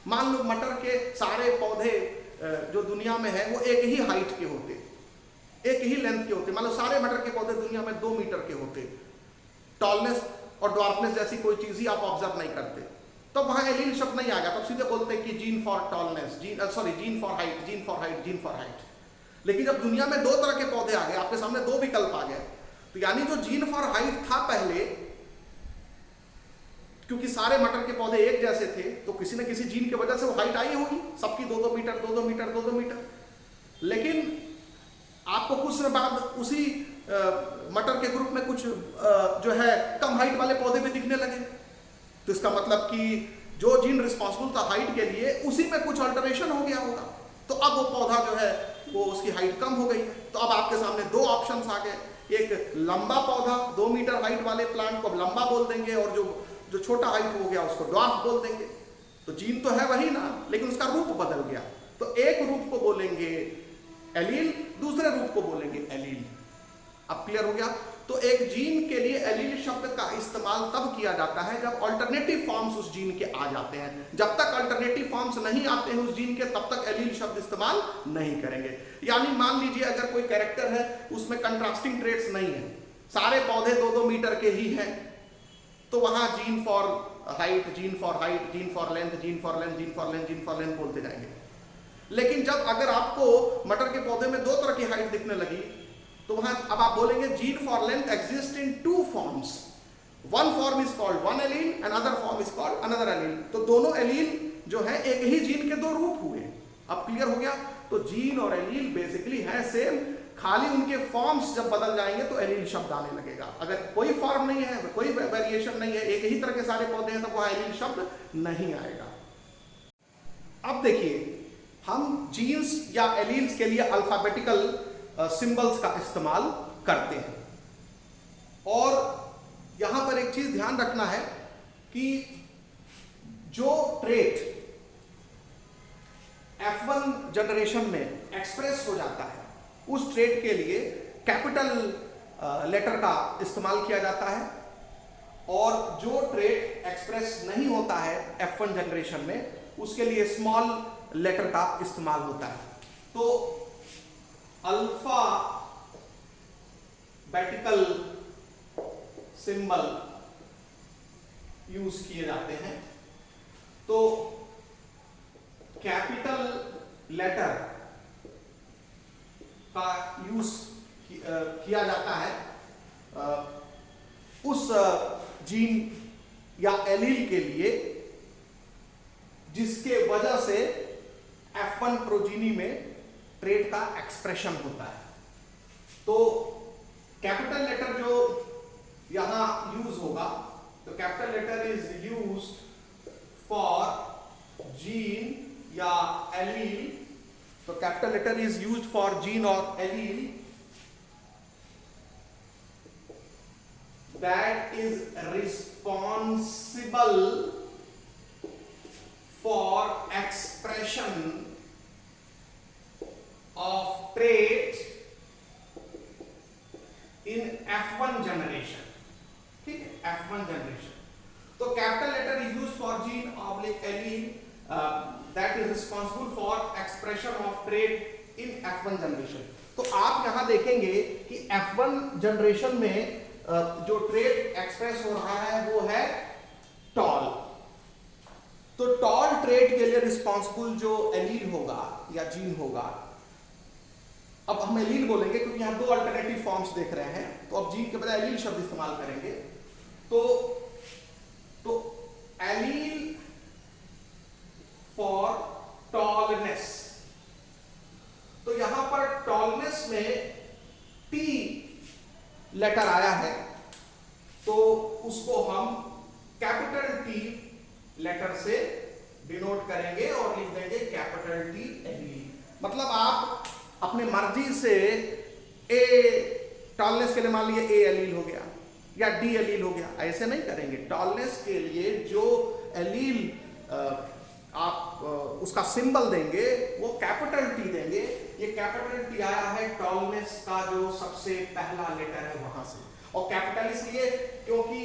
मान लो मटर के सारे पौधे जो दुनिया में है वो एक ही हाइट के होते, एक ही लेंथ के होते। मान लो सारे मटर के पौधे दुनिया में 2 मीटर के होते, टॉलनेस और ड्वार्फनेस जैसी कोई चीज ही आप ऑब्जर्व नहीं करते, तो वहां एलील शब्द नहीं आएगा, तब सीधे बोलते हैं कि gene for tallness, gene for height, gene for height, gene for height. लेकिन जब दुनिया में दो तरह के पौधे आ गए, आपके सामने दो विकल्प आ गए, तो यानी जो जीन फॉर हाइट था पहले, क्योंकि सारे मटर के पौधे एक जैसे थे, तो किसी न किसी जीन की वजह से वो हाइट आई होगी, सबकी 2-2 मीटर, 2-2 मीटर, 2-2 मीटर। लेकिन आपको कुछ समय बाद उसी मटर के ग्रुप में कुछ जो है कम हाइट वाले पौधे भी दिखने लगे, तो इसका मतलब कि जो जीन रिस्पॉन्सिबल था हाइट के लिए, उसी में कुछ अल्टरेशन हो गया होगा, तो अब वो पौधा जो है वो उसकी हाइट कम हो गई है। तो अब आपके सामने दो ऑप्शंस आ गए, एक लंबा पौधा 2 मीटर हाइट वाले प्लांट को लंबा बोल देंगे, और जो छोटा हाइट हो गया उसको ड्वार्फ बोल देंगे। तो जीन तो है वही ना, लेकिन उसका रूप बदल गया। तो एक रूप को बोलेंगे एलील, दूसरे रूप को बोलेंगे एलील। अब क्लियर हो गया? तो एक जीन के लिए एलील शब्द का इस्तेमाल तब किया जाता है जब अल्टरनेटिव फॉर्म्स उस जीन के आ जाते हैं। जब तक अल्टरनेटिव फॉर्म्स नहीं आते हैं उस जीन के, तब तक एलील शब्द इस्तेमाल नहीं करेंगे। यानी मान लीजिए अगर कोई कैरेक्टर है, उसमें कंट्रास्टिंग ट्रेट्स नहीं है, सारे पौधे 2-2 मीटर के ही हैं, तो वहां gene for height, gene for height, gene for length, gene for length, gene for length, gene for length बोलते जाएंगे। लेकिन जब अगर आपको मटर के पौधे में 2 तरह की हाइट दिखने लगी, तो वहां अब आप बोलेंगे gene for length exist in 2 forms, one form is called one allele and other form is called another allele. तो दोनों एलील जो है एक ही जीन के 2 रूप हुए। अब क्लियर हो गया? तो जीन और एलील बेसिकली है सेम, खाली उनके फॉर्म्स जब बदल जाएंगे तो एलील शब्द आने लगेगा। अगर कोई फॉर्म नहीं है, कोई वेरिएशन नहीं है, एक ही तरह के सारे पौधे हैं, तो वहां एलील शब्द नहीं आएगा। अब देखिए, हम जीन्स या एलील्स के लिए अल्फाबेटिकल सिंबल्स का इस्तेमाल करते हैं, और यहां पर एक चीज ध्यान रखना है कि जो ट्रेट F1 जनरेशन में एक्सप्रेस हो जाता है, उस ट्रेट के लिए कैपिटल लेटर का इस्तेमाल किया जाता है, और जो ट्रेट एक्सप्रेस नहीं होता है F1 जनरेशन में, उसके लिए स्मॉल लेटर का इस्तेमाल होता है। तो अल्फा बेटिकल सिंबल यूज किए जाते हैं। तो कैपिटल लेटर का यूज किया जाता है उस जीन या एलील के लिए जिसके वजह से F1 प्रोजीनी में ट्रेट का एक्सप्रेशन होता है। तो कैपिटल लेटर जो यहां यूज होगा, तो capital letter is used for gene या एलील। तो capital letter is used for gene और allele that is responsible for expression of trait in F1 generation। ठीक है, F1 जनरेशन। तो capital letter is used for gene oblique allele that is responsible for expression of trait in F1 generation. तो आप यहां देखेंगे कि F1 generation में जो ट्रेट एक्सप्रेस हो रहा है वो है टॉल। तो टॉल ट्रेट के लिए रिस्पॉन्सिबल जो एलील होगा या जीन होगा, अब हम एलील बोलेंगे क्योंकि यहां 2 अल्टरनेटिव फॉर्म्स देख रहे हैं, तो अब जीन के बजाय एलील शब्द इस्तेमाल करेंगे। तो एलील फॉर टॉलनेस, तो यहां पर टॉलनेस में टी लेटर आया है, तो उसको हम कैपिटल टी लेटर से डिनोट करेंगे और लिख देंगे कैपिटल टी एलील। मतलब आप अपने मर्जी से ए टॉलनेस के लिए मान लीजिए ए एलील हो गया या डी एलील हो गया, ऐसे नहीं करेंगे। टॉलनेस के लिए जो एलील आप उसका सिंबल देंगे वो कैपिटल टी देंगे। ये कैपिटल टी आया है टॉलनेस का जो सबसे पहला लेटर है वहां से, और कैपिटल इसलिए क्योंकि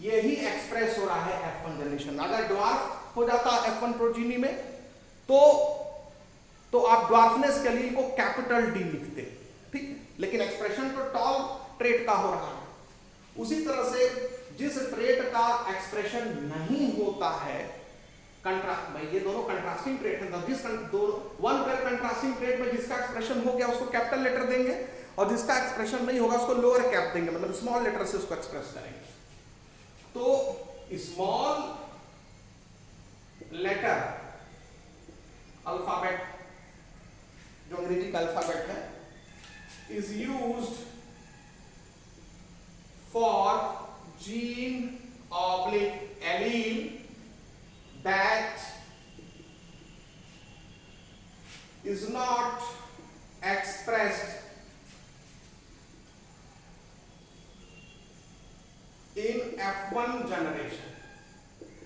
यही एक्सप्रेस हो रहा है F1 जनरेशन। अगर ड्वार्फ हो जाता F1 प्रोजीनी में तो आप ड्वार्फनेस के एलील को कैपिटल डी लिखते, ठीक है, लेकिन एक्सप्रेशन तो टॉल ट्रेट का हो रहा है। उसी तरह से जिस ट्रेट का एक्सप्रेशन नहीं होता है, ये दोनों कंट्रास्टिंग ट्रेट हैं, जिस वन पेयर कंट्रास्टिंग ट्रेट में जिसका एक्सप्रेशन हो गया उसको कैपिटल लेटर देंगे, और जिसका एक्सप्रेशन नहीं होगा उसको लोअर कैप देंगे, मतलब स्मॉल लेटर से उसको एक्सप्रेस करेंगे। तो स्मॉल लेटर अल्फाबेट, जो अंग्रेजी का अल्फाबेट है, is used for gene oblique allele that is not expressed in F1 generation.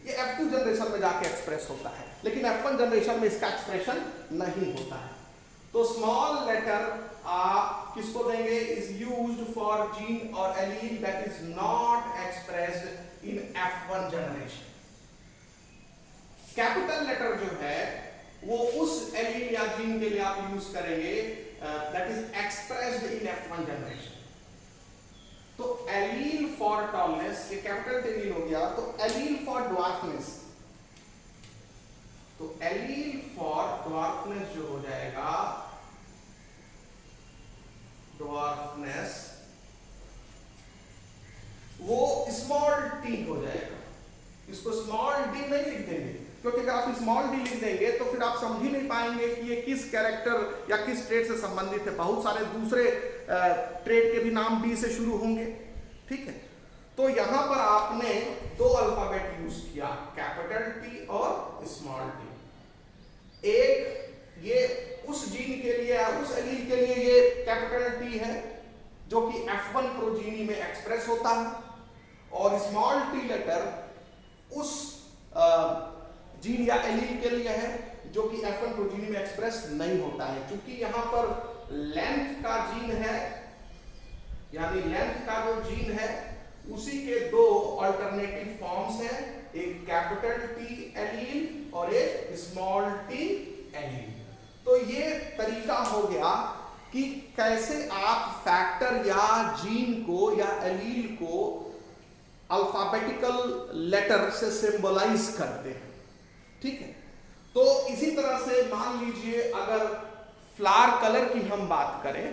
ये F2 जनरेशन में जाके एक्सप्रेस होता है, लेकिन F1 जनरेशन में इसका एक्सप्रेशन नहीं होता है। तो स्मॉल लेटर किसको देंगे? इज यूज्ड फॉर जीन और allele that is not expressed in F1 generation. Capital letter जो है वो उस एलील या जीन के लिए आप यूज करेंगे that is expressed in F1 generation. तो एलील फॉर टॉलनेस, ये कैपिटल टेलील हो गया। तो एलील फॉर ड्वार्फनेस, तो एलील फॉर ड्वार्फनेस जो हो जाएगा, ड्वार्फनेस वो स्मॉल टी हो जाएगा। इसको स्मॉल डी नहीं लिख देंगे, क्योंकि अगर आप स्मॉल डी लिख देंगे तो फिर आप समझ ही नहीं पाएंगे कि ये किस कैरेक्टर या किस ट्रेड से संबंधित है। बहुत सारे दूसरे ट्रेड के भी नाम डी से शुरू होंगे, ठीक है। तो यहां पर आपने दो अल्फाबेट यूज किया, कैपिटल टी और स्मॉल टी। एक ये उस जीन के लिए, उस एलील के लिए ये कैपिटल टी है जो कि F1 प्रोजीनी में एक्सप्रेस होता है, और स्मॉल टी लेटर उस जीन या एलील के लिए है जो कि F1 प्रोजीनी में एक्सप्रेस नहीं होता है। क्योंकि यहां पर लेंथ का जीन है, यानी लेंथ का जो जीन है उसी के दो अल्टरनेटिव फॉर्म्स हैं, एक कैपिटल टी एलील और एक स्मॉल टी एलील। तो ये तरीका हो गया कि कैसे आप फैक्टर या जीन को या एलील को अल्फाबेटिकल लेटर से सिंबलाइज करते हैं, ठीक है। तो इसी तरह से मान लीजिए अगर फ्लावर कलर की हम बात करें,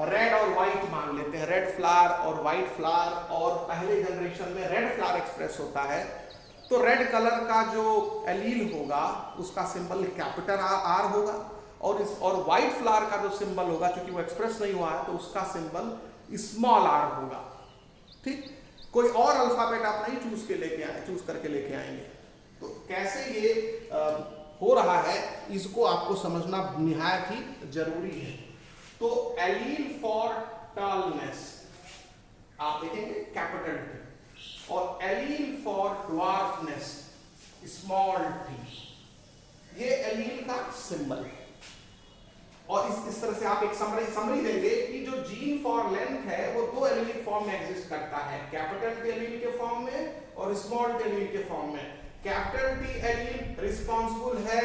रेड और व्हाइट मान लेते हैं, रेड फ्लावर और व्हाइट फ्लावर, और पहले जनरेशन में रेड फ्लावर एक्सप्रेस होता है, तो रेड कलर का जो एलील होगा उसका सिंबल कैपिटल आर होगा, और व्हाइट फ्लावर का जो सिंबल होगा, क्योंकि वो एक्सप्रेस नहीं हुआ है, तो उसका सिंबल स्मॉल आर होगा, ठीक। कोई और अल्फाबेट आप नहीं चूज करके लेके आएंगे। तो कैसे ये हो रहा है इसको आपको समझना निहायत ही जरूरी है। तो एलील फॉर टॉलनेस आप देखेंगे कैपिटल टी, और allele for dwarfness small T, ये एलील का सिंबल है। और इस तरह से आप एक समरी देंगे कि जो जीन फॉर लेंथ है वो दो एलील फॉर्म में एग्जिस्ट करता है, कैपिटल टी एलील के फॉर्म में और स्मॉल टी एलील के फॉर्म में। कैपिटल टी एलील रिस्पॉन्सिबल है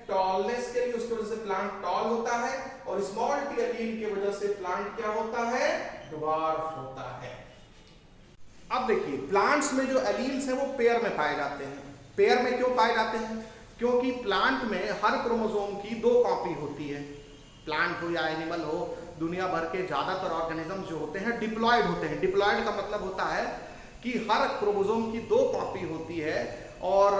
टॉलनेस के लिए, उसकी वजह से प्लांट टॉल होता है, और स्मॉल टी एलील की वजह से प्लांट क्या होता है? ड्वार्फ होता है। अब देखिए प्लांट्स में जो एलील्स हैं वो पेयर में पाए जाते हैं। पेयर में क्यों पाए जाते हैं? क्योंकि प्लांट में हर क्रोमोसोम की दो कॉपी होती है। प्लांट हो या एनिमल हो, दुनिया भर के ज्यादातर ऑर्गेनिज्म जो होते हैं डिप्लॉयड होते हैं। डिप्लॉयड का मतलब होता है कि हर क्रोमोसोम की दो कॉपी होती है, और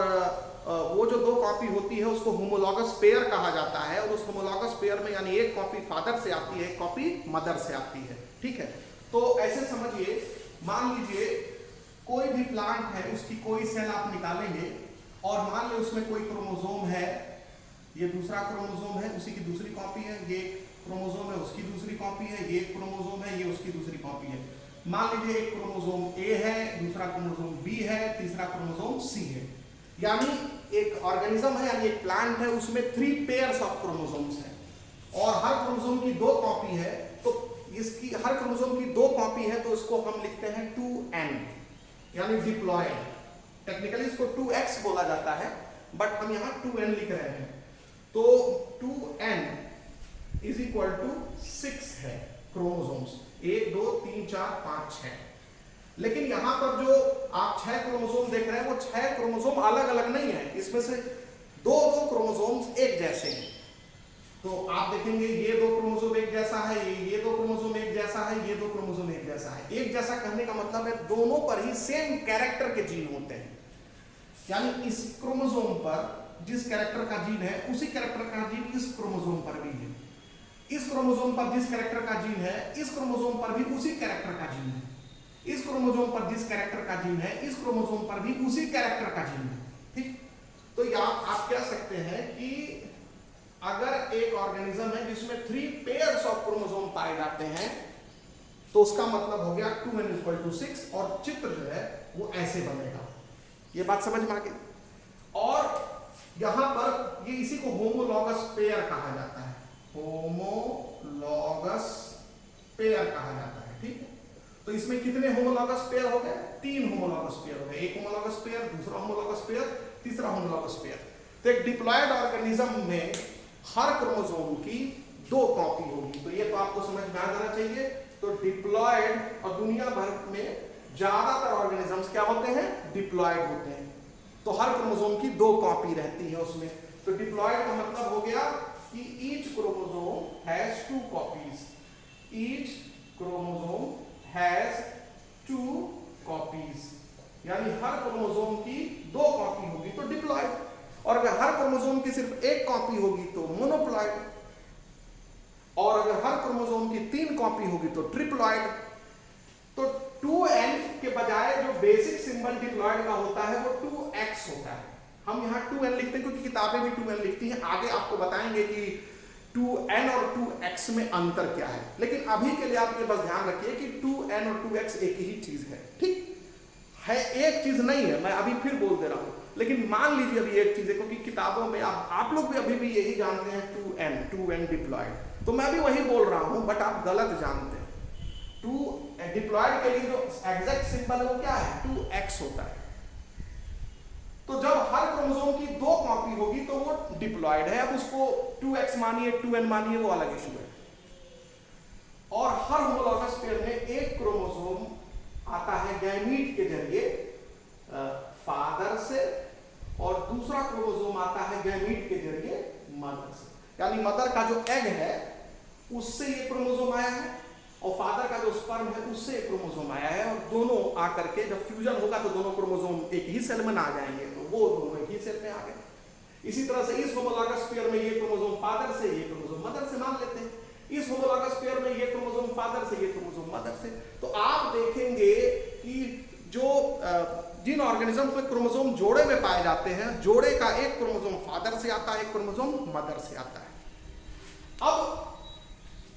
वो जो दो कॉपी होती है उसको होमोलॉगस पेयर कहा जाता है, और उस होमोलॉगस पेयर में यानी एक कॉपी फादर से आती है, एक कॉपी मदर से आती है, ठीक है। तो ऐसे समझिए, मान लीजिए कोई भी प्लांट है, उसकी कोई सेल आप निकालेंगे और मान लो उसमें कोई क्रोमोसोम है, ये दूसरा क्रोमोसोम है, उसी की दूसरी कॉपी है, ये क्रोमोसोम है, उसकी दूसरी कॉपी है, ये क्रोमोसोम है, ये उसकी दूसरी कॉपी है। मान लीजिए एक क्रोमोसोम ए है, दूसरा क्रोमोसोम बी है, तीसरा क्रोमोसोम सी है। यानी एक ऑर्गेनिज्म है, यानी एक प्लांट है, उसमें 3 पेयर्स ऑफ क्रोमोसोम्स हैं, और हर क्रोमोसोम की 2 कॉपी है। तो इसकी हर क्रोमोसोम की 2 कॉपी है, तो इसको हम लिखते हैं 2n, यानी डिप्लॉयड। टेक्निकली इसको 2x बोला जाता है, बट हम यहाँ 2n लिख रहे हैं। तो 2n = 6 है क्रोमोसोम्स, 1 2 3 4 5 6। लेकिन यहां पर जो आप 6 क्रोमोसोम देख रहे हैं वो 6 क्रोमोसोम अलग अलग नहीं है, इसमें से दो दो क्रोमोसोम्स एक जैसे हैं। तो आप देखेंगे ये दो क्रोमोसोम एक जैसा है, ये दो क्रोमोसोम एक जैसा है, ये दो क्रोमोसोम एक जैसा है। एक जैसा कहने का मतलब है दोनों पर ही सेम कैरेक्टर के जीन होते हैं, यानी इस क्रोमोसोम पर जिस कैरेक्टर का जीन है उसी कैरेक्टर का जीन इस क्रोमोसोम पर भी है, इस क्रोमोसोम पर जिस कैरेक्टर का जीन है इस क्रोमोसोम पर भी उसी कैरेक्टर का जीन है, इस क्रोमोसोम पर जिस कैरेक्टर का जीन है इस क्रोमोसोम पर भी उसी कैरेक्टर का जीन है। ठीक, तो या आप कह सकते हैं कि अगर एक ऑर्गेनिज्म है जिसमें 3 पेयर्स ऑफ क्रोमोसोम पाए जाते हैं तो उसका मतलब हो गया 2n=6 और चित्र जो है वो ऐसे बनेगा। ये बात समझ में आ गई। और यहां पर ये इसी को होमोलॉगस पेयर कहा जाता है, होमोलॉगस पेयर कहा जाता है। ठीक है, तो इसमें कितने होमोलॉगस पेयर हो गए? 3 होमोलॉगस पेयर हो गए, एक होमोलॉगस पेयर, दूसरा होमोलॉगस पेयर, तीसरा होमोलॉगस पेयर। तो एक डिप्लॉयड ऑर्गेनिज्म में हर क्रोमोसोम की 2 कॉपी होगी, तो ये तो आपको समझ में आ जाना चाहिए। तो डिप्लॉयड, और दुनिया भर में ज्यादातर ऑर्गेनिजम्स क्या होते हैं? डिप्लॉयड होते हैं। तो हर क्रोमोसोम की 2 कॉपी रहती है उसमें। तो डिप्लॉयड का मतलब हो गया कि each chromosome has 2 copies, each chromosome has 2 copies, यानी हर क्रोमोसोम की 2 कॉपी होगी तो डिप्लॉयड। और अगर हर क्रोमोसोम की सिर्फ 1 कॉपी होगी तो मोनोप्लॉयड, और अगर हर क्रोमोसोम की 3 कॉपी होगी तो ट्रिप्लॉयड। तो 2n के बजाय जो बेसिक सिंबल डिप्लॉयड का होता है वो 2x होता है। हम यहाँ 2n लिखते हैं क्योंकि किताबें भी 2n लिखती हैं, आगे आपको बताएंगे कि 2n और 2x में अंतर क्या है। लेकिन अभी के लिए आप ये बस ध्यान रखिए कि 2n और 2x एक ही चीज है। ठीक है, एक चीज नहीं है, मैं अभी फिर बोल दे रहा हूं, लेकिन मान लीजिए अभी एक चीज है, क्योंकि किताबों में आप लोग भी अभी भी यही जानते हैं 2n डिप्लॉयड, तो मैं भी वही बोल रहा हूं, बट आप गलत जानते हैं। 2 डिप्लॉयड के लिए जो एग्जैक्ट सिंबल है वो क्या है? 2x होता है। तो जब हर क्रोमोसोम की 2 कॉपी होगी तो वो डिप्लॉयड है। अब उसको 2x मानिए 2n मानिए वो अलग इशू है। और हर होमोलॉगस पेयर में एक क्रोमोसोम आता है गैमीट के जरिए फादर से, और दूसरा क्रोमोसोम आता है गैमीट के जरिए मदर से, यानी मदर का जो एग है उससे ये क्रोमोसोम आया है और फादर का जो स्पर्म है उससे एक क्रोमोसोम आया है, और दोनों आकर के जब फ्यूजन होगा तो दोनों क्रोमोसोम एक ही सेल में आ जाएंगे, तो वो दोनों एक ही सेल में आ गए। इसी तरह से इस होमोलॉगस पेयर में ये क्रोमोसोम फादर से, ये क्रोमोसोम मदर से मान लेते हैं। इस होमोलॉगस पेयर में ये क्रोमोसोम फादर से, ये क्रोमोसोम मदर से। तो आप देखेंगे कि जो जिन ऑर्गेनिज्म में क्रोमोसोम जोड़े में पाए जाते हैं, जोड़े का एक क्रोमोसोम फादर से आता है, एक क्रोमोसोम मदर से आता है। अब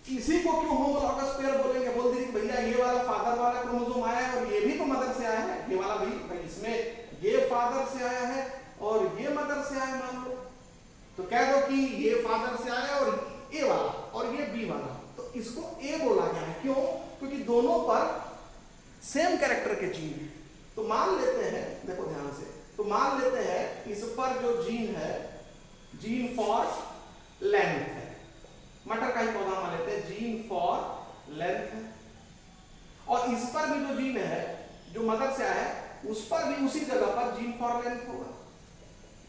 इसी को क्यों होमोलॉगस पेयर बोलेंगे? बोल दीजिए भैया ये वाला फादर वाला क्रोमोसोम आया है और ये भी तो मदर से आया है, ये वाला भाई इसमें ये फादर से आया है और ये मदर से आया मान लो, तो कह दो कि ये फादर से आया और ए वाला और ये बी वाला, तो इसको ए बोला गया है। क्यों? क्योंकि दोनों पर सेम कैरेक्टर के जीन है। तो मान लेते हैं, देखो ध्यान से, तो मान लेते हैं इस पर जो जीन है, जीन फॉर लेंथ है, मटर का ही पौधा मान लेते हैं, जीन फॉर लेंथ है, और इस पर भी जो जीन है जो मदर से आया है उस पर भी उसी जगह पर जीन फॉर लेंथ होगा,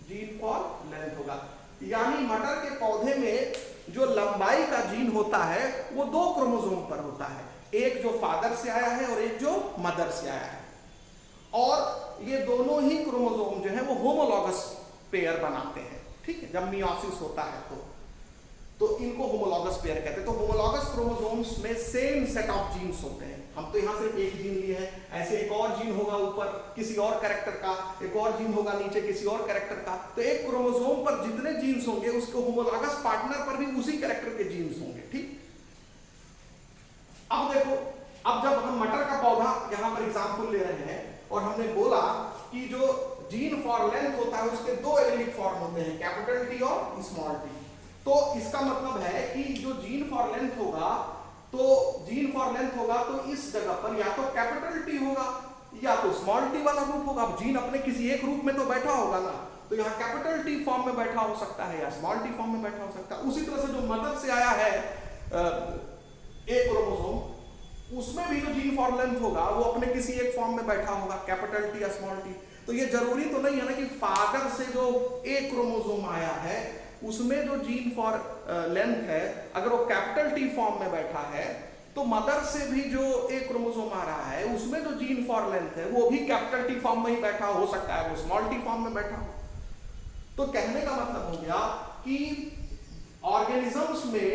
जीन फॉर लेंथ होगा। यानी मटर के पौधे में जो लंबाई का जीन होता है वो 2 क्रोमोसोम पर होता है, एक जो फादर से आया है और एक जो मदर से आया है, और ये दोनों ही क्रोमोसोम जो है वो होमोलॉगस पेयर बनाते हैं। ठीक है, जब मियोसिस होता है तो इनको होमोलॉगस पेयर कहते हैं। तो होमोलॉगस क्रोमोसोम्स में सेम सेट ऑफ जीन्स होते हैं। हम तो यहाँ सिर्फ एक जीन लिए हैं, ऐसे एक और जीन होगा ऊपर किसी और कैरेक्टर का, एक और जीन होगा नीचे किसी और कैरेक्टर का। तो एक क्रोमोसोम पर जितने जीन्स होंगे उसके होमोलॉगस पार्टनर पर भी उसी कैरेक्टर के जीन्स होंगे। ठीक, अब देखो, अब जब हम मटर का पौधा यहाँ पर एग्जाम्पल ले रहे हैं और हमने बोला कि जो जीन फॉर लेंथ होता है उसके 2 एलिलिक फॉर्म होते हैं, कैपिटल टी और स्मॉल टी। तो इसका मतलब है कि जो जीन फॉर लेंथ होगा, तो जीन फॉर लेंथ होगा तो इस जगह पर या तो कैपिटल टी होगा या तो स्मॉल टी वाला रूप होगा। अब जीन अपने किसी एक रूप में तो बैठा होगा ना, तो यहाँ कैपिटल टी फॉर्म में बैठा हो सकता है या स्मॉल टी फॉर्म में बैठा हो सकता है। उसी तरह से जो मदर से आया है एक क्रोमोसोम, उसमें भी जो जीन फॉर लेंथ होगा वो अपने किसी एक फॉर्म में बैठा होगा, कैपिटल टी या स्मॉल टी। तो ये जरूरी तो नहीं है ना कि फादर से जो ए क्रोमोसोम आया है उसमें जो जीन फॉर लेंथ है अगर वो कैपिटल टी फॉर्म में बैठा है, तो मदर से भी जो ए क्रोमोसोम आ रहा है उसमें जो जीन फॉर लेंथ है वो भी कैपिटल टी फॉर्म में ही बैठा हो सकता है, वो स्मॉल टी फॉर्म में बैठा हो। तो कहने का मतलब हो गया कि ऑर्गेनिजम्स में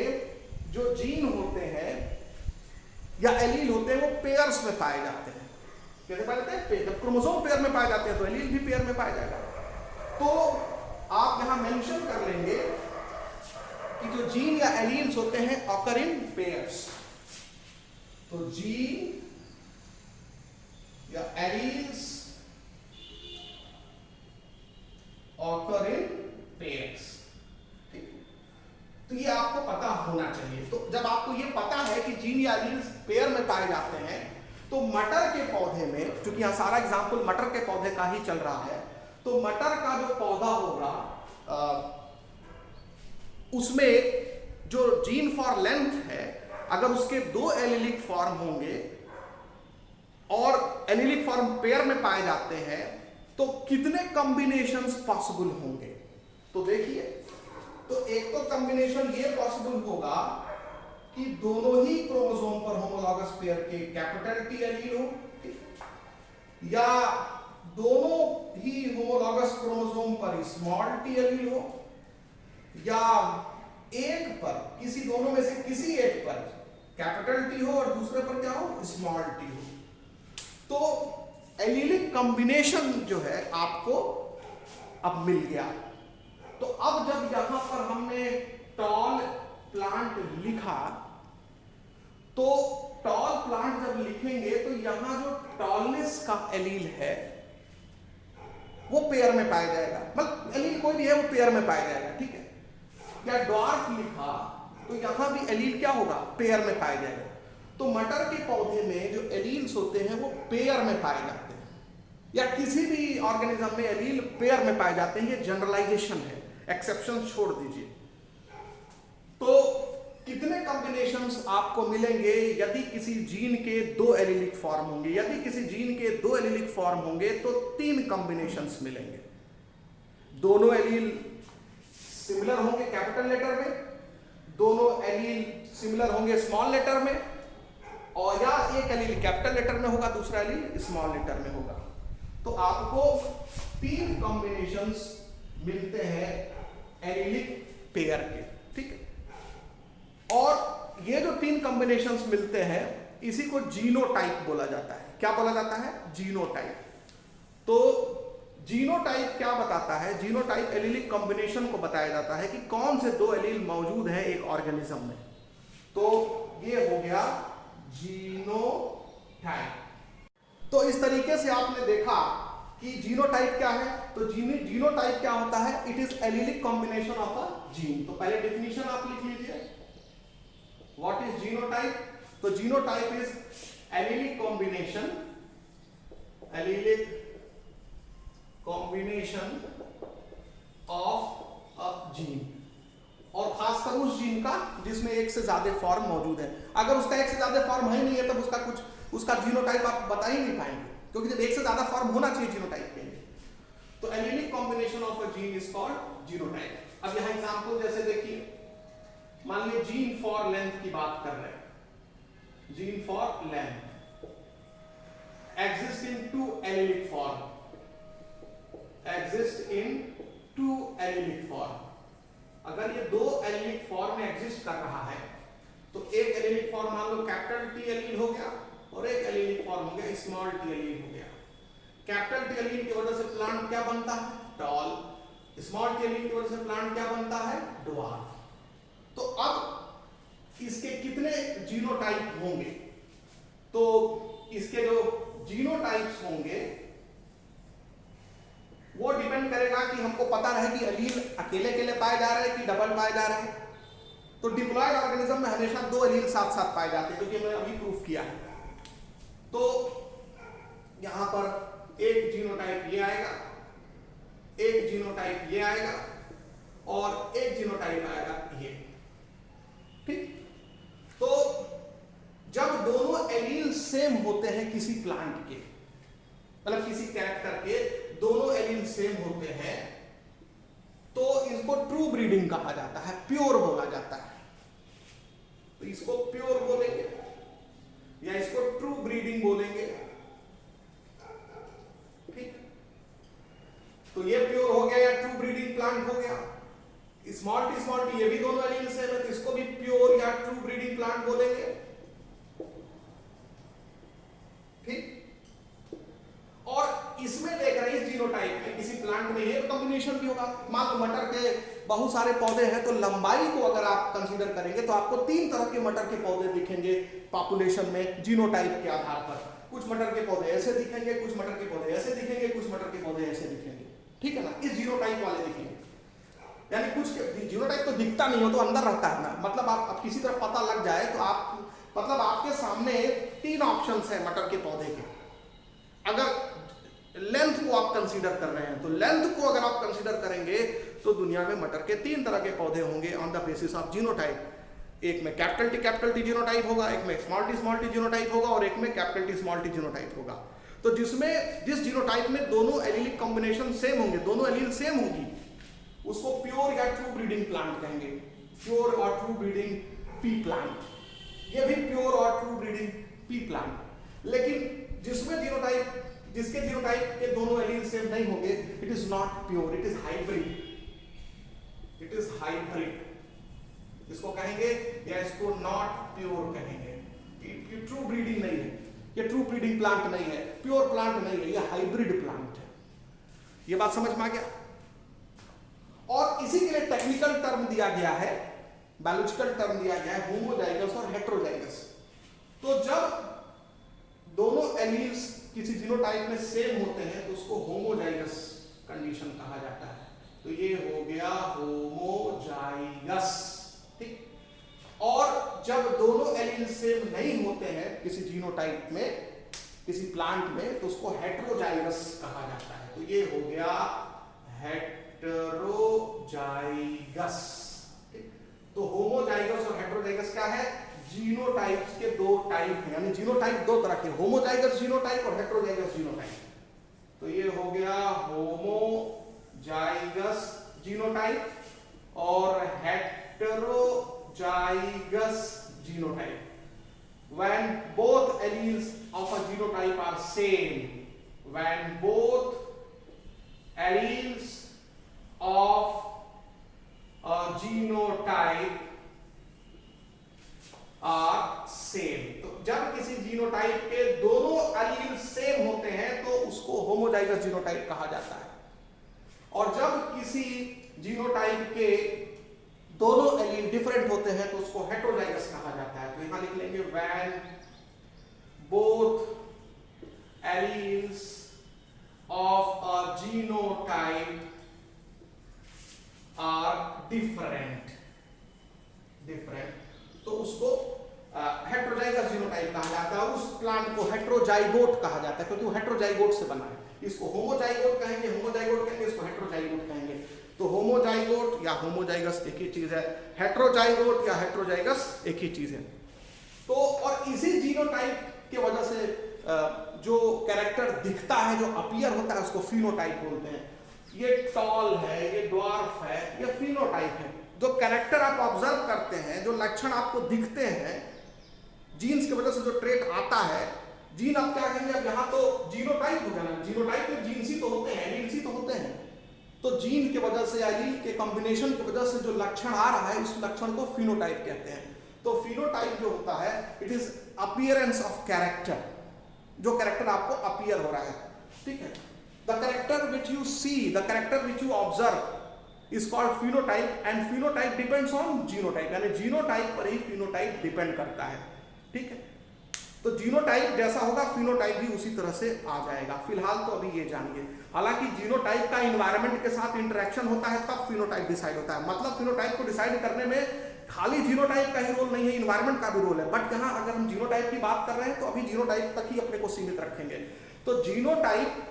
जो जीन होते हैं या एलील होते हैं वो पेयर्स में पाए जाते हैं। कैसे पाए जाते हैं? जब क्रोमोसोम पेयर में पाए जाते हैं तो एलील भी पेयर में पाया जाएगा। तो आप यहां मेंशन कर लेंगे कि जो जीन या एलील्स होते हैं ऑकर इन पेयर्स। तो जीन या एलील्स ऑकर इन पेयर्स। तो ये आपको पता होना चाहिए। तो जब आपको ये पता है कि जीन या एलील्स पेयर में पाए जाते हैं, तो मटर के पौधे में, क्योंकि यहां सारा एग्जांपल मटर के पौधे का ही चल रहा है, तो मटर का जो पौधा होगा उसमें जो जीन फॉर लेंथ है अगर उसके दो एलिलिक फॉर्म होंगे और एलिलिक फॉर्म पेयर में पाए जाते हैं तो कितने कॉम्बिनेशंस पॉसिबल होंगे? तो देखिए, तो एक तो कॉम्बिनेशन ये पॉसिबल होगा कि दोनों ही क्रोमोसोम पर होमोलॉगस पेयर के कैपिटल टी एलील हो, या दोनों ही होमोलॉगस क्रोमोसोम पर स्मॉल टी एलील हो, या एक पर किसी दोनों में से किसी एक पर कैपिटल टी हो और दूसरे पर क्या हो? स्मॉल टी हो। तो एलीलिक कॉम्बिनेशन जो है आपको अब मिल गया। तो अब जब यहां पर हमने टॉल प्लांट लिखा, तो टॉल प्लांट जब लिखेंगे तो यहां जो टॉलनेस का एलील है वो पेयर में पाया जाएगा, मतलब एलील कोई भी है वो पेयर में पाया जाएगा, ठीक है। या ड्वार्फ लिखा तो यहां भी एलील क्या होगा? पेयर में पाया जाएगा। तो मटर के पौधे में जो एलील्स होते हैं वो पेयर में पाए जाते हैं, या किसी भी ऑर्गेनिज्म में एलील पेयर में पाए जाते हैं। ये जनरलाइजेशन है, एक्सेप्शन छोड़ दीजिए। तो कितने कॉम्बिनेशंस आपको मिलेंगे यदि किसी जीन के दो एलीलिक फॉर्म होंगे? यदि किसी जीन के दो एलीलिक फॉर्म होंगे तो 3 कॉम्बिनेशंस मिलेंगे। दोनों एलील सिमिलर होंगे कैपिटल लेटर में, दोनों एलील सिमिलर होंगे स्मॉल लेटर में, और या एक एलील कैपिटल लेटर में होगा, दूसरा एलील स्मॉल लेटर में होगा। तो आपको 3 कॉम्बिनेशंस मिलते हैं एलीलिक पेयर के, ठीक है। और ये जो 3 कॉम्बिनेशंस मिलते हैं इसी को जीनोटाइप बोला जाता है। क्या बोला जाता है? जीनोटाइप। तो जीनोटाइप क्या बताता है? जीनोटाइप एलीलिक कॉम्बिनेशन को बताया जाता है कि कौन से 2 एलील मौजूद हैं एक ऑर्गेनिज्म में। तो ये हो गया जीनोटाइप। तो इस तरीके से आपने देखा कि जीनोटाइप क्या है। तो जीनोटाइप क्या होता है? It is allelic combination of a gene. तो पहले डेफिनेशन आप लिख लीजिए, व्हाट इज जीनोटाइप। तो genotype is allelic combination of a gene, और खासकर उस जीन का जिसमें एक से ज्यादा फॉर्म मौजूद है। अगर उसका एक से ज्यादा फॉर्म है नहीं है तब उसका जीनोटाइप आप बता ही नहीं पाएंगे, क्योंकि जब एक से ज्यादा फॉर्म होना चाहिए जीनोटाइप के लिए। तो allelic combination of a gene is called genotype. अब यहां एग्जांपल जैसे देखिए, मान लीजिए जीन फॉर लेंथ की बात कर रहे हैं। Gene for length exist in 2 allelic form, exist in 2 allelic form. अगर ये 2 एलीलिक फॉर्म में एग्जिस्ट कर रहा है तो एक एलीलिक फॉर्म मान लो कैपिटल टी एलील हो गया और एक एलीलिक फॉर्म हो गया स्मॉल टी एलील हो गया। कैपिटल टी एलील की वजह से प्लांट क्या बनता है? टॉल। स्मॉल टी एलील की वजह से प्लांट क्या बनता है? ड्वार्फ। तो अब इसके कितने जीनोटाइप होंगे? तो इसके जो जीनोटाइप्स होंगे वो डिपेंड करेगा कि हमको पता रहे कि एलील अकेले अकेले पाए जा रहे हैं कि डबल पाए जा रहे हैं। तो डिप्लॉयड ऑर्गेनिज्म में हमेशा 2 एलील साथ साथ पाए जाते हैं, जो कि मैंने अभी प्रूफ किया है। तो यहां पर एक जीनोटाइप ये आएगा, एक जीनोटाइप ये आएगा और एक जीनोटाइप आएगा ये, ठीक। तो जब दोनों एलील सेम होते हैं किसी प्लांट के, मतलब किसी कैरेक्टर के दोनों एलील सेम होते हैं, तो इसको ट्रू ब्रीडिंग कहा जाता है, प्योर बोला जाता है। तो इसको प्योर बोलेंगे या इसको ट्रू ब्रीडिंग बोलेंगे, ठीक। तो ये प्योर हो गया या ट्रू ब्रीडिंग प्लांट हो गया। स्मॉल टी ये भी दोनों एलील सेम है, तो इसको भी प्योर या ट्रू ब्रीडिंग प्लांट बोलेंगे, ठीक। और इसमें देख रहे हैं इस जीनोटाइप में किसी प्लांट में ये कॉम्बिनेशन भी होगा। मान लो मटर के बहुत सारे पौधे हैं, तो लंबाई को अगर आप कंसीडर करेंगे तो आपको 3 तरह के मटर के पौधे दिखेंगे पॉपुलेशन में जीनोटाइप के आधार पर। कुछ मटर के पौधे ऐसे दिखेंगे, कुछ मटर के पौधे ऐसे दिखेंगे, कुछ मटर के पौधे ऐसे दिखेंगे, ठीक है ना। इस जीनोटाइप वाले दिखेंगे, यानी कुछ जीनोटाइप तो दिखता नहीं हो तो अंदर रहता है ना, मतलब आप किसी तरह पता लग जाए तो आप, मतलब आपके सामने 3 ऑप्शंस है मटर के पौधे के। अगर लेंथ को आप कंसीडर कर रहे हैं तो लेंथ को अगर आप कंसीडर करेंगे तो दुनिया में मटर के 3 तरह के पौधे होंगे on the basis of genotype. एक में कैपिटल टी जीनोटाइप होगा, एक में स्मॉल टी जीनोटाइप होगा, और एक में capital T small T genotype होगा। तो जिस जीनोटाइप में दोनों एलीलिक कॉम्बिनेशन सेम होंगे, दोनों एलील सेम होगी, उसको प्योर या ट्रू ब्रीडिंग प्लांट कहेंगे। प्योर और ट्रू ब्रीडिंग पी प्लांट, ये भी प्योर और ट्रू ब्रीडिंग पी प्लांट। लेकिन जिसके जीनोटाइप के दोनों एलील सेम नहीं होंगे, it is not pure, it is hybrid, it is hybrid इसको कहेंगे, या इसको नॉट प्योर कहेंगे। ये ट्रू ब्रीडिंग नहीं है, ये ट्रू ब्रीडिंग प्लांट नहीं है, प्योर प्लांट नहीं है, ये हाइब्रिड प्लांट है। ये बात समझ में आ गया। और इसी के लिए टेक्निकल टर्म दिया गया है, बायोलॉजिकल टर्म दिया गया है, होमोजाइगस और हेटेरोजाइगस। तो जब दोनों एलील्स किसी जीनोटाइप में सेम होते हैं तो उसको होमोजाइगस कंडीशन कहा जाता है। तो ये हो गया होमोजाइगस, ठीक। और जब दोनों एलील सेम नहीं होते हैं किसी जीनोटाइप में, किसी प्लांट में, तो उसको हेटेरोजाइगस कहा जाता है। तो ये हो गया हेटेरोजाइगस, ठीक। तो होमोजाइगस और हेटेरोजाइगस क्या है? जीनोटाइप्स के 2 टाइप हैं, यानी जीनोटाइप 2 तरह के, होमोजाइगस जीनोटाइप और हेटेरोजाइगस जीनोटाइप। तो ये हो गया होमोजाइगस जीनोटाइप और heterozygous genotype. When both alleles of a genotype are same, when both alleles of a genotype are same, तो जब किसी जीनोटाइप के दोनों एलील सेम होते हैं तो उसको होमोजाइगस जीनोटाइप कहा जाता है। और जब किसी जीनोटाइप के दोनों एलील डिफरेंट होते हैं तो उसको हेटेरोजाइगस कहा जाता है। तो यहां लिख लेंगे when both alleles of a genotype are different, तो उसको हेटेरोजाइगस जीनोटाइप कहा जाता है। और उस प्लांट को हेटेरोजाइगोट कहा जाता है क्योंकि वो हेटेरोजाइगोट से बना है। इसको होमोजाइगोट कहेंगे, इसको हेटेरोजाइगोट कहेंगे। तो होमोजाइगोट या होमोजाइगस एक ही चीज है, हेटेरोजाइगोट या हेटेरोजाइगस एक ही चीज है। तो और इसी जीनोटाइप की वजह से जो कैरेक्टर दिखता है, जो अपीयर होता है, उसको फिनोटाइप बोलते हैं। ये टॉल है, ये ड्वार्फ है, ये फिनोटाइप है। जो कैरेक्टर आप ऑब्जर्व करते हैं, जो लक्षण आपको दिखते हैं, जीन्स की वजह से जो ट्रेट आता है, जीन आप क्या कहेंगे, अब यहाँ तो जीनोटाइप हो गया ना, जीनोटाइप में जीन्स ही तो होते हैं, एलील्स ही तो होते हैं। तो जीन की वजह से, एलील के कॉम्बिनेशन की वजह से जो लक्षण आ रहा है, उस लक्षण को फिनोटाइप कहते हैं। तो फिनोटाइप जो होता है, it is appearance of character, जो कैरेक्टर आपको अपीयर हो रहा है, ठीक है। The character which you see, the character which you observe is called phenotype and phenotype depends on genotype, यानी जीनोटाइप पर ही फिनोटाइप डिपेंड करता है, ठीक है। तो जीनोटाइप जैसा होगा फिनोटाइप भी उसी तरह से आ जाएगा। फिलहाल तो अभी ये जानिए, हालांकि जीनोटाइप का एनवायरनमेंट के साथ इंटरेक्शन होता है तब फिनोटाइप डिसाइड होता है। मतलब फिनोटाइप को डिसाइड करने में खाली जीनोटाइप का ही रोल नहीं है, एनवायरनमेंट का भी रोल है। बट यहाँ अगर हम जीनोटाइप की बात कर रहे हैं तो अभी जीनोटाइप तक ही अपने को सीमित रखेंगे। तो जीनोटाइप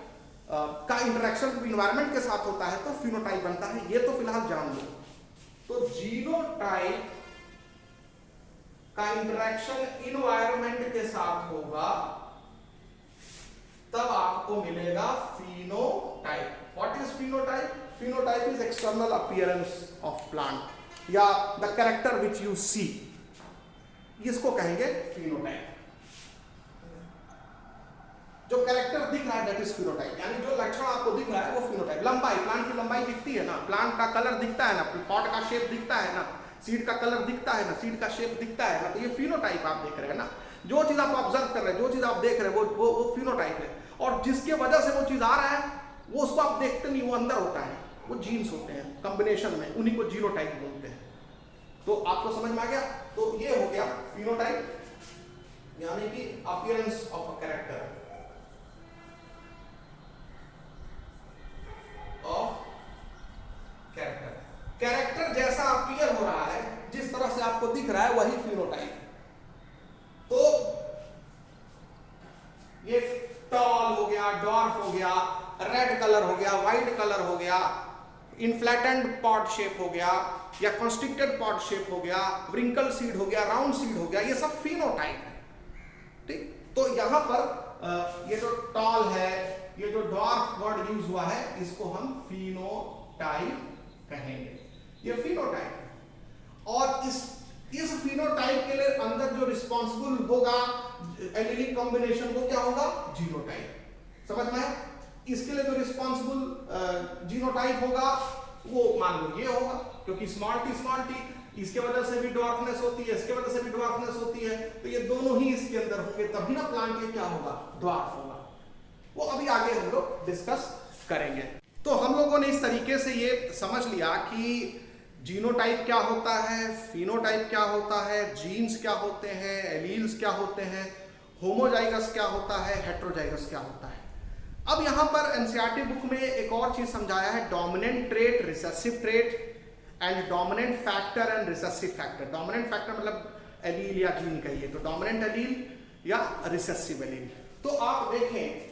का इंटरेक्शन एनवायरनमेंट के साथ होता है तो फिनोटाइप बनता है, ये तो फिलहाल जान लो। तो जीनोटाइप का इंटरेक्शन इन्वायरमेंट के साथ होगा तब आपको मिलेगा phenotype. What is phenotype? Phenotype is external appearance of plant या द कैरेक्टर विच यू सी, इसको कहेंगे फिनोटाइप। जो कैरेक्टर दिख रहा है दैट इज फिनोटाइप, यानी जो लक्षण आपको दिख रहा है वो फिनोटाइप। लंबाई, प्लांट की लंबाई दिखती है ना, प्लांट का कलर दिखता है ना, पॉट का शेप दिखता है ना, सीड का कलर दिखता है ना, सीड का शेप दिखता है ना, तो ये फिनोटाइप आप देख रहे हैं ना। जो चीज आप ऑब्जर्व कर रहे हैं, जो चीज आप देख रहे हैं वो फिनोटाइप है। और जिसके वजह से वो चीज आ रहा है वो उसको आप देखते नहीं, वो अंदर होता है, वो जीन्स होते हैं कॉम्बिनेशन में, उन्हीं को जीनोटाइप बोलते हैं। तो आपको समझ में आ गया? तो ये हो गया फिनोटाइप, यानी कि appearance of a character of character. Character जैसा अपीयर हो रहा है, जिस तरह से आपको दिख रहा है वही फिनोटाइप। तो ये टॉल हो गया, डॉर्फ हो गया, रेड कलर हो गया, व्हाइट कलर हो गया, इनफ्लैटेंड पॉट शेप हो गया या कॉन्स्ट्रिक्टेड पॉट शेप हो गया, व्रिंकल सीड हो गया, राउंड सीड हो गया, ये सब फिनोटाइप है। ठीक, तो यहां पर ये जो टॉल है, ये जो डॉर्फ वर्ड यूज हुआ है, इसको हम फिनोटाइप कहेंगे। ये फिनोटाइप है। और इस फिनोटाइप के लिए अंदर जो रिस्पॉन्सिबल होगा एलिलिक कॉम्बिनेशन, वो क्या होगा? जीनोटाइप। समझ में है? इसके लिए जो रिस्पॉन्सिबल जीनोटाइप होगा वो मान लो ये होगा, क्योंकि स्मॉल टी इसके वजह से भी डॉर्फनेस होती है, इसके वजह से भी डॉर्फनेस होती है, तो ये दोनों ही इसके अंदर होंगे, तभी ना प्लांट ये क्या होगा? डॉर्फ होगा। वो अभी आगे हम लोग डिस्कस करेंगे। तो हम लोगों ने इस तरीके से ये समझ लिया कि जीनोटाइप क्या होता है, फिनोटाइप क्या होता है, जीन्स क्या होते हैं, एलील्स क्या होते हैं, होमोजाइगस क्या होता है, हेट्रोजाइगस क्या होता है। अब यहां पर एनसीईआरटी बुक में एक और चीज समझाया है, dominant trait, recessive trait and dominant factor and recessive factor. Dominant factor मतलब एलील या जीन कहिए, तो डोमिनेंट एलील या रिसेसिव एलील। तो आप देखें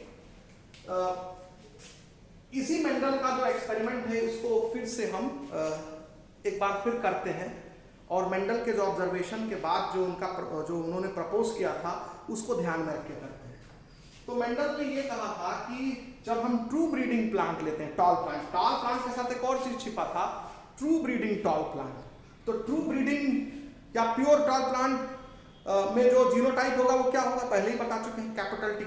इसी मेंडल का जो एक्सपेरिमेंट है इसको फिर से हम एक बार फिर करते हैं, और मेंडल के जो ऑब्जर्वेशन के बाद जो उन्होंने प्रपोज किया था उसको ध्यान में रख के करते हैं। तो मेंडल ने ये कहा था कि जब हम ट्रू ब्रीडिंग प्लांट लेते हैं, टॉल प्लांट के साथ एक और चीज छिपा था, ट्रू ब्रीडिंग टॉल प्लांट। तो ट्रू ब्रीडिंग या प्योर टॉल प्लांट में जो जीनोटाइप होगा वो क्या होगा, पहले ही बता चुके हैं, कैपिटल टी।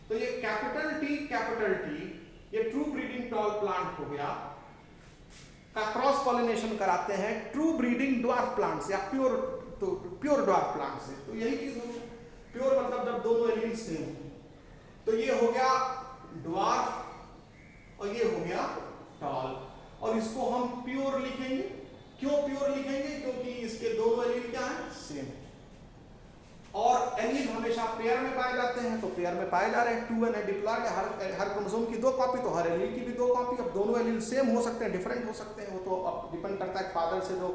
तो ये कैपिटल टी ये ट्रू ब्रीडिंग टॉल प्लांट हो गया, का क्रॉस पॉलिनेशन कराते हैं ट्रू ब्रीडिंग ड्वार्फ प्लांट से या प्योर ड्वार्फ प्लांट से। तो यही चीज होगी, प्योर मतलब जब दोनों एलील सेम हो। तो ये हो गया ड्वार्फ और ये हो गया टॉल, और इसको हम प्योर लिखेंगे। क्यों प्योर लिखेंगे? क्योंकि इसके दोनों एलील क्या है? सेम। और एलील हमेशा पेयर में पाए जाते हैं, तो पेयर में पाए जा रहे हैं, 2n है डिप्लॉयड, हर क्रोमोसोम की 2 कॉपी, तो हर एलील की भी 2 कॉपी। अब दोनों एलील सेम हो सकते हैं, डिफरेंट हो सकते हैं, वो तो अब डिपेंड करता है फादर से जो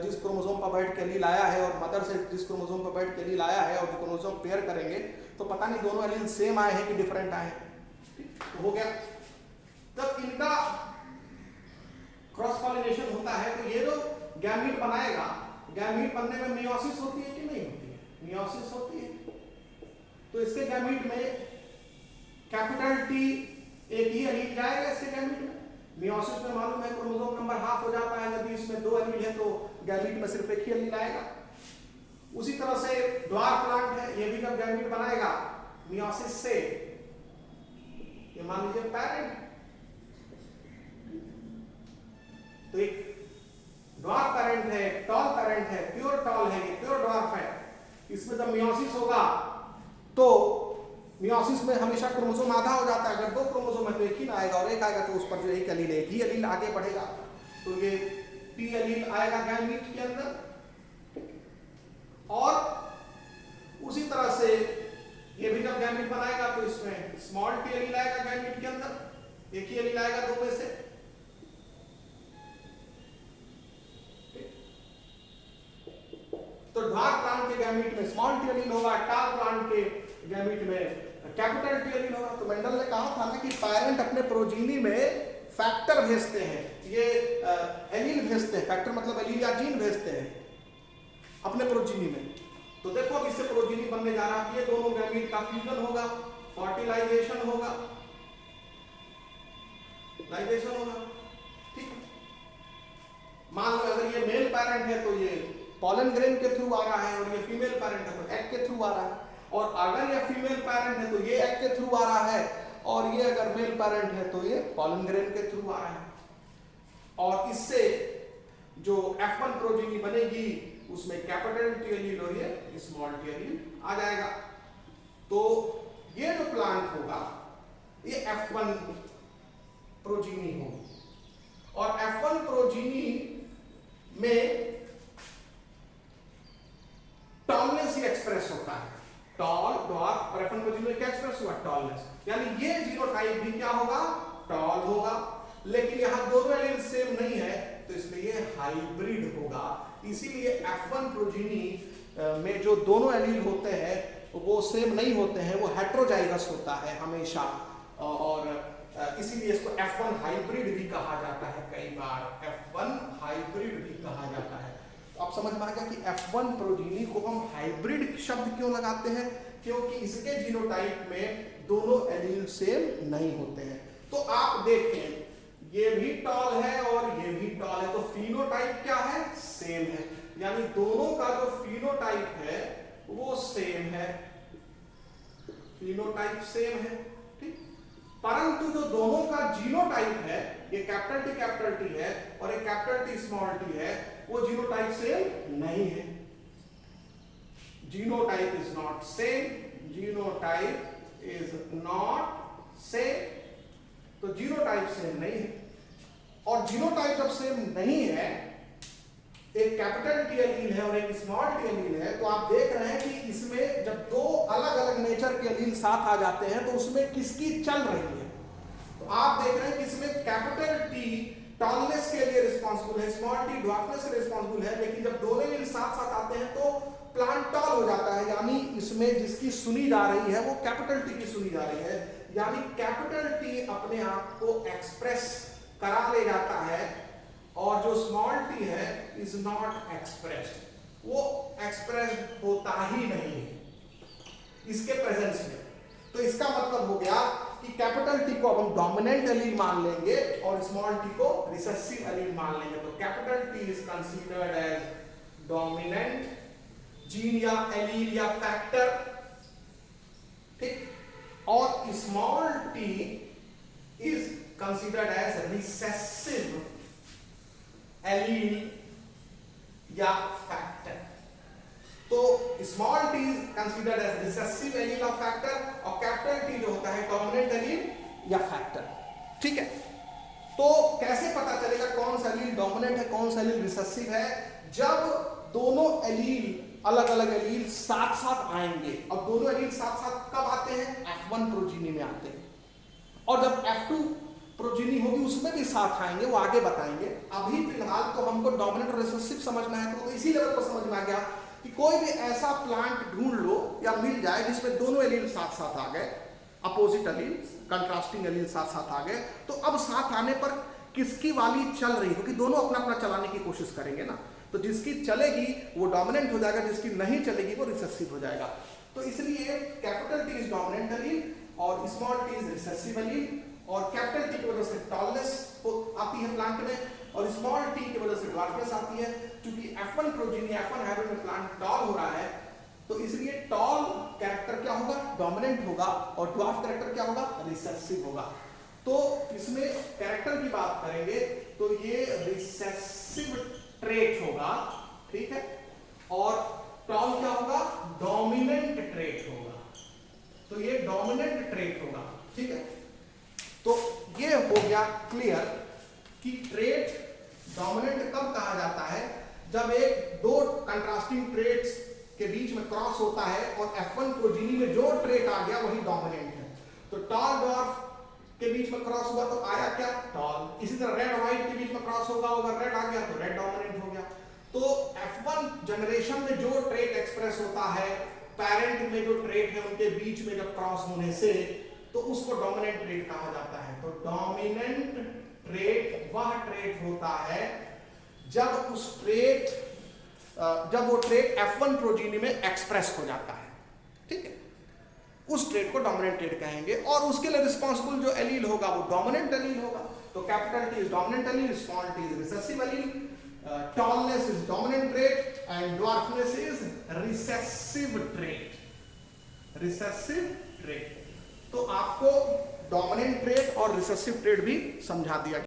जिस क्रोमोसोम पर बैठ के एलील आया है और मदर से जिस क्रोमोसोम पर बैठ के एलील आया है, और जो क्रोमोसोम पेयर करेंगे तो पता नहीं दोनों एलील सेम आए हैं कि डिफरेंट आए हैं। तो हो गया। तब इनका क्रॉस पॉलिनेशन होता है, तो ये जो गैमीट बनाएगा, गैमीट बनने में मियोसिस होती है कि नहीं होती है? मियोसिस होती है। तो इसके गैमीट में कैपिटल टी एक ही एलील जाएगा इसके गैमीट में। मियोसिस में मालूम है क्रोमोसोम नंबर हाफ हो जाता है, यदि इसमें 2 एलील है तो गैमीट में सिर्फ एक ही एलील आएगा। उसी तरह से ड्वार्फ प्लांट है, ये भी जब गैमीट बनाएगा मियोसिस से, ये मान लीजिए पैरेंट, तो एक ड्वार्फ पैरेंट है, टॉल पैरेंट है, प्योर टॉल है, प्योर ड्वार्फ है। इसमें जब मियोसिस होगा तो मियोसिस में हमेशा क्रोमोसोम आधा हो जाता है, अगर 2 क्रोमोसोम है तो एक ही ना आएगा, और एक आएगा तो उस पर जो एक एलील है, एक ही एलील आगे बढ़ेगा, तो ये टी एलील आएगा गैमीट के अंदर। और उसी तरह से ये भी जब गैमीट बनाएगा तो इसमें स्मॉल टी एलील आएगा गैमीट के अंदर, एक ही एलील आएगा 2 में से। तो ड्वार्फ प्लांट के गैमीट में स्मॉल टी एलील होगा, टॉल प्लांट के गैमीट में कैपिटल टी एलील होगा। तो मेंडल ने कहा था ना कि पेरेंट अपने प्रोजीनी में फैक्टर भेजते हैं, ये एलील भेजते हैं, फैक्टर मतलब एलील या जीन भेजते हैं। अपने प्रोजीनी में। तो देखो अब इससे प्रोजीनी बनने जा रहा है, ये दोनों गैमीट का फ्यूजन होगा, फर्टिलाइजेशन होगा, लाइजेशन होगा, ठीक है। मान लो अगर ये मेल पैरेंट है तो ये पॉलन ग्रेन के थ्रू आ रहा है, और ये फीमेल पैरेंट है तो एग के थ्रू आ रहा है, और अगर ये फीमेल पैरेंट है तो ये एग के थ्रू आ रहा है, और ये अगर मेल पैरेंट है तो ये पॉलन ग्रेन के थ्रू आ रहा है। और इससे जो F1 प्रोजीनी बनेगी उसमें कैपिटल टी एलील और ये स्मॉल टी एलील आ जाएगा। तो ये जो प्लांट होगा ये F1 प्रोजीनी होगी, और F1 प्रोजीनी में टॉलनेस ही एक्सप्रेस होता है, टॉल डॉर्फ, और F1 प्रोजीनी में क्या एक्सप्रेस हुआ, टॉलनेस, यानी ये जीनोटाइप भी क्या होगा, टॉल होगा। लेकिन यहां दोनों एलील सेम नहीं है तो इसलिए ये हाइब्रिड होगा। इसीलिए F1 प्रोजीनी में जो दोनों एलील होते हैं वो सेम नहीं होते हैं, वो हेट्रोजाइगस होता है हमेशा, और इसीलिए इसको F1 हाइब्रिड भी कहा जाता है, कई बार F1 हाइब्रिड भी कहा जाता है। तो आप समझ में आ गया कि F1 प्रोजीनी को हम हाइब्रिड शब्द क्यों लगाते हैं, क्योंकि इसके जीनोटाइप में दोनों एलील सेम नहीं होते हैं। तो आप देखें ये भी टॉल है और ये भी टॉल है, तो फिनोटाइप क्या है, सेम है, यानी दोनों का जो फिनोटाइप है वो सेम है, फिनोटाइप सेम है, ठीक। परंतु जो दोनों का जीनोटाइप है, ये कैपिटल टी है और ये कैपिटल टी स्मॉल टी है, वो जीनोटाइप सेम नहीं है। Genotype is not same, genotype is not same, तो जीनोटाइप सेम नहीं है। और जीनोटाइप जब सेम नहीं है, एक कैपिटल टी एलील है और एक स्मॉल टी एलील है, तो आप देख रहे हैं कि इसमें जब दो अलग अलग नेचर के एलील साथ आ जाते हैं तो उसमें किसकी चल रही है। तो आप देख रहे हैं कि इसमें कैपिटल टी टॉलनेस के लिए रिस्पॉन्सिबल है, स्मॉल टी ड्वार्फनेस के लिए रिस्पॉन्सिबल है, लेकिन जब दोनों एलील साथ साथ आते हैं तो प्लांट टॉल हो जाता है, यानी इसमें जिसकी सुनी जा रही है वो कैपिटल टी की सुनी जा रही है, यानी कैपिटल टी अपने आप को एक्सप्रेस करा ले जाता है, और जो स्मॉल टी है इज नॉट एक्सप्रेस्ड, वो एक्सप्रेस्ड होता ही नहीं है इसके प्रेजेंस में। तो इसका मतलब हो गया कि कैपिटल टी को अब हम डोमिनेंट एलील मान लेंगे और स्मॉल टी को रिसेसिव एलील मान लेंगे। तो capital T is considered as dominant gene या एलील या फैक्टर, ठीक, और small T is considered as recessive allele या फैक्टर। तो small T is considered as recessive allele और फैक्टर, और कैपिटल टी जो होता है डोमिनेंट एलील या फैक्टर, ठीक है। तो कैसे पता चलेगा कौन सा एलील डोमिनेंट है कौन सा एलील रिसेसिव है, जब दोनों एलील अलग अलग एलील साथ साथ आएंगे। अब दोनों एलील साथ साथ कब आते हैं, F1 प्रोजीनी में आते हैं, और जब F2 प्रोजीनी होगी उसमें भी साथ आएंगे, वो आगे बताएंगे। अभी फिलहाल तो हमको डोमिनेंट और रिसेसिव समझना है, तो इसी लेवल पर समझ में आ गया कि कोई भी ऐसा प्लांट ढूंढ लो या मिल जाए जिसमें दोनों एलील साथ साथ आ गए, अपोजिट एलील कंट्रास्टिंग एलील साथ साथ आ गए, तो अब साथ आने पर किसकी वाली चल रही, क्योंकि दोनों अपना अपना चलाने की कोशिश करेंगे ना, तो जिसकी चलेगी वो डोमिनेंट हो जाएगा, जिसकी नहीं चलेगी वो रिसेसिव हो जाएगा। तो इसलिए capital T is dominant allele और small T is recessive allele, और कैपिटल टी की वजह से टॉलनेस आती है प्लांट में, और स्मॉल टी की वजह से ड्वार्फनेस आती है। क्योंकि F1 प्रोजीनी F1 हाइब्रिड में प्लांट टॉल हो रहा है, तो इसलिए टॉल कैरेक्टर क्या होगा, डोमिनेंट होगा, और ड्वार्फ कैरेक्टर क्या होगा, रिसेसिव होगा। तो इसमें कैरेक्टर की बात करेंगे तो ये रिसेसिव ट्रेट होगा, ठीक है, और टॉल क्या होगा, डोमिनेंट ट्रेट होगा, तो ये डोमिनेंट ट्रेट होगा, ठीक है। तो ये हो गया क्लियर कि ट्रेट डोमिनेंट कब कहा जाता है, जब एक दो कंट्रास्टिंग ट्रेट्स के बीच में क्रॉस होता है और F1 प्रोजीनी में जो ट्रेट आ गया वही डोमिनेंट है। तो टॉल डॉर्फ के बीच में क्रॉस हुआ तो आया क्या, टॉल। इसी तरह रेड व्हाइट के बीच में क्रॉस होगा, अगर रेड आ गया तो रेड डोमिनेंट हो गया। तो F1 जनरेशन में जो ट्रेट एक्सप्रेस होता है, पेरेंट में जो ट्रेट है उनके बीच में जब क्रॉस होने से, तो उसको डोमिनेंट ट्रेट कहा जाता है। तो डोमिनेंट ट्रेट वह ट्रेट होता है जब उस ट्रेट जब वो ट्रेट F1 प्रोजीनी में एक्सप्रेस हो जाता है, ठीक है, उस ट्रेट को डोमिनेंट ट्रेट कहेंगे। और उसके लिए रिस्पॉन्सिबल जो एलील होगा वो डोमिनेंट एलील होगा। तो capital T is dominant allele, small t is recessive allele, tallness is dominant trait and dwarfness is recessive trait, recessive trait. तो आपको डोमिनेंट ट्रेट और रिसेसिव ट्रेट भी समझा दिया।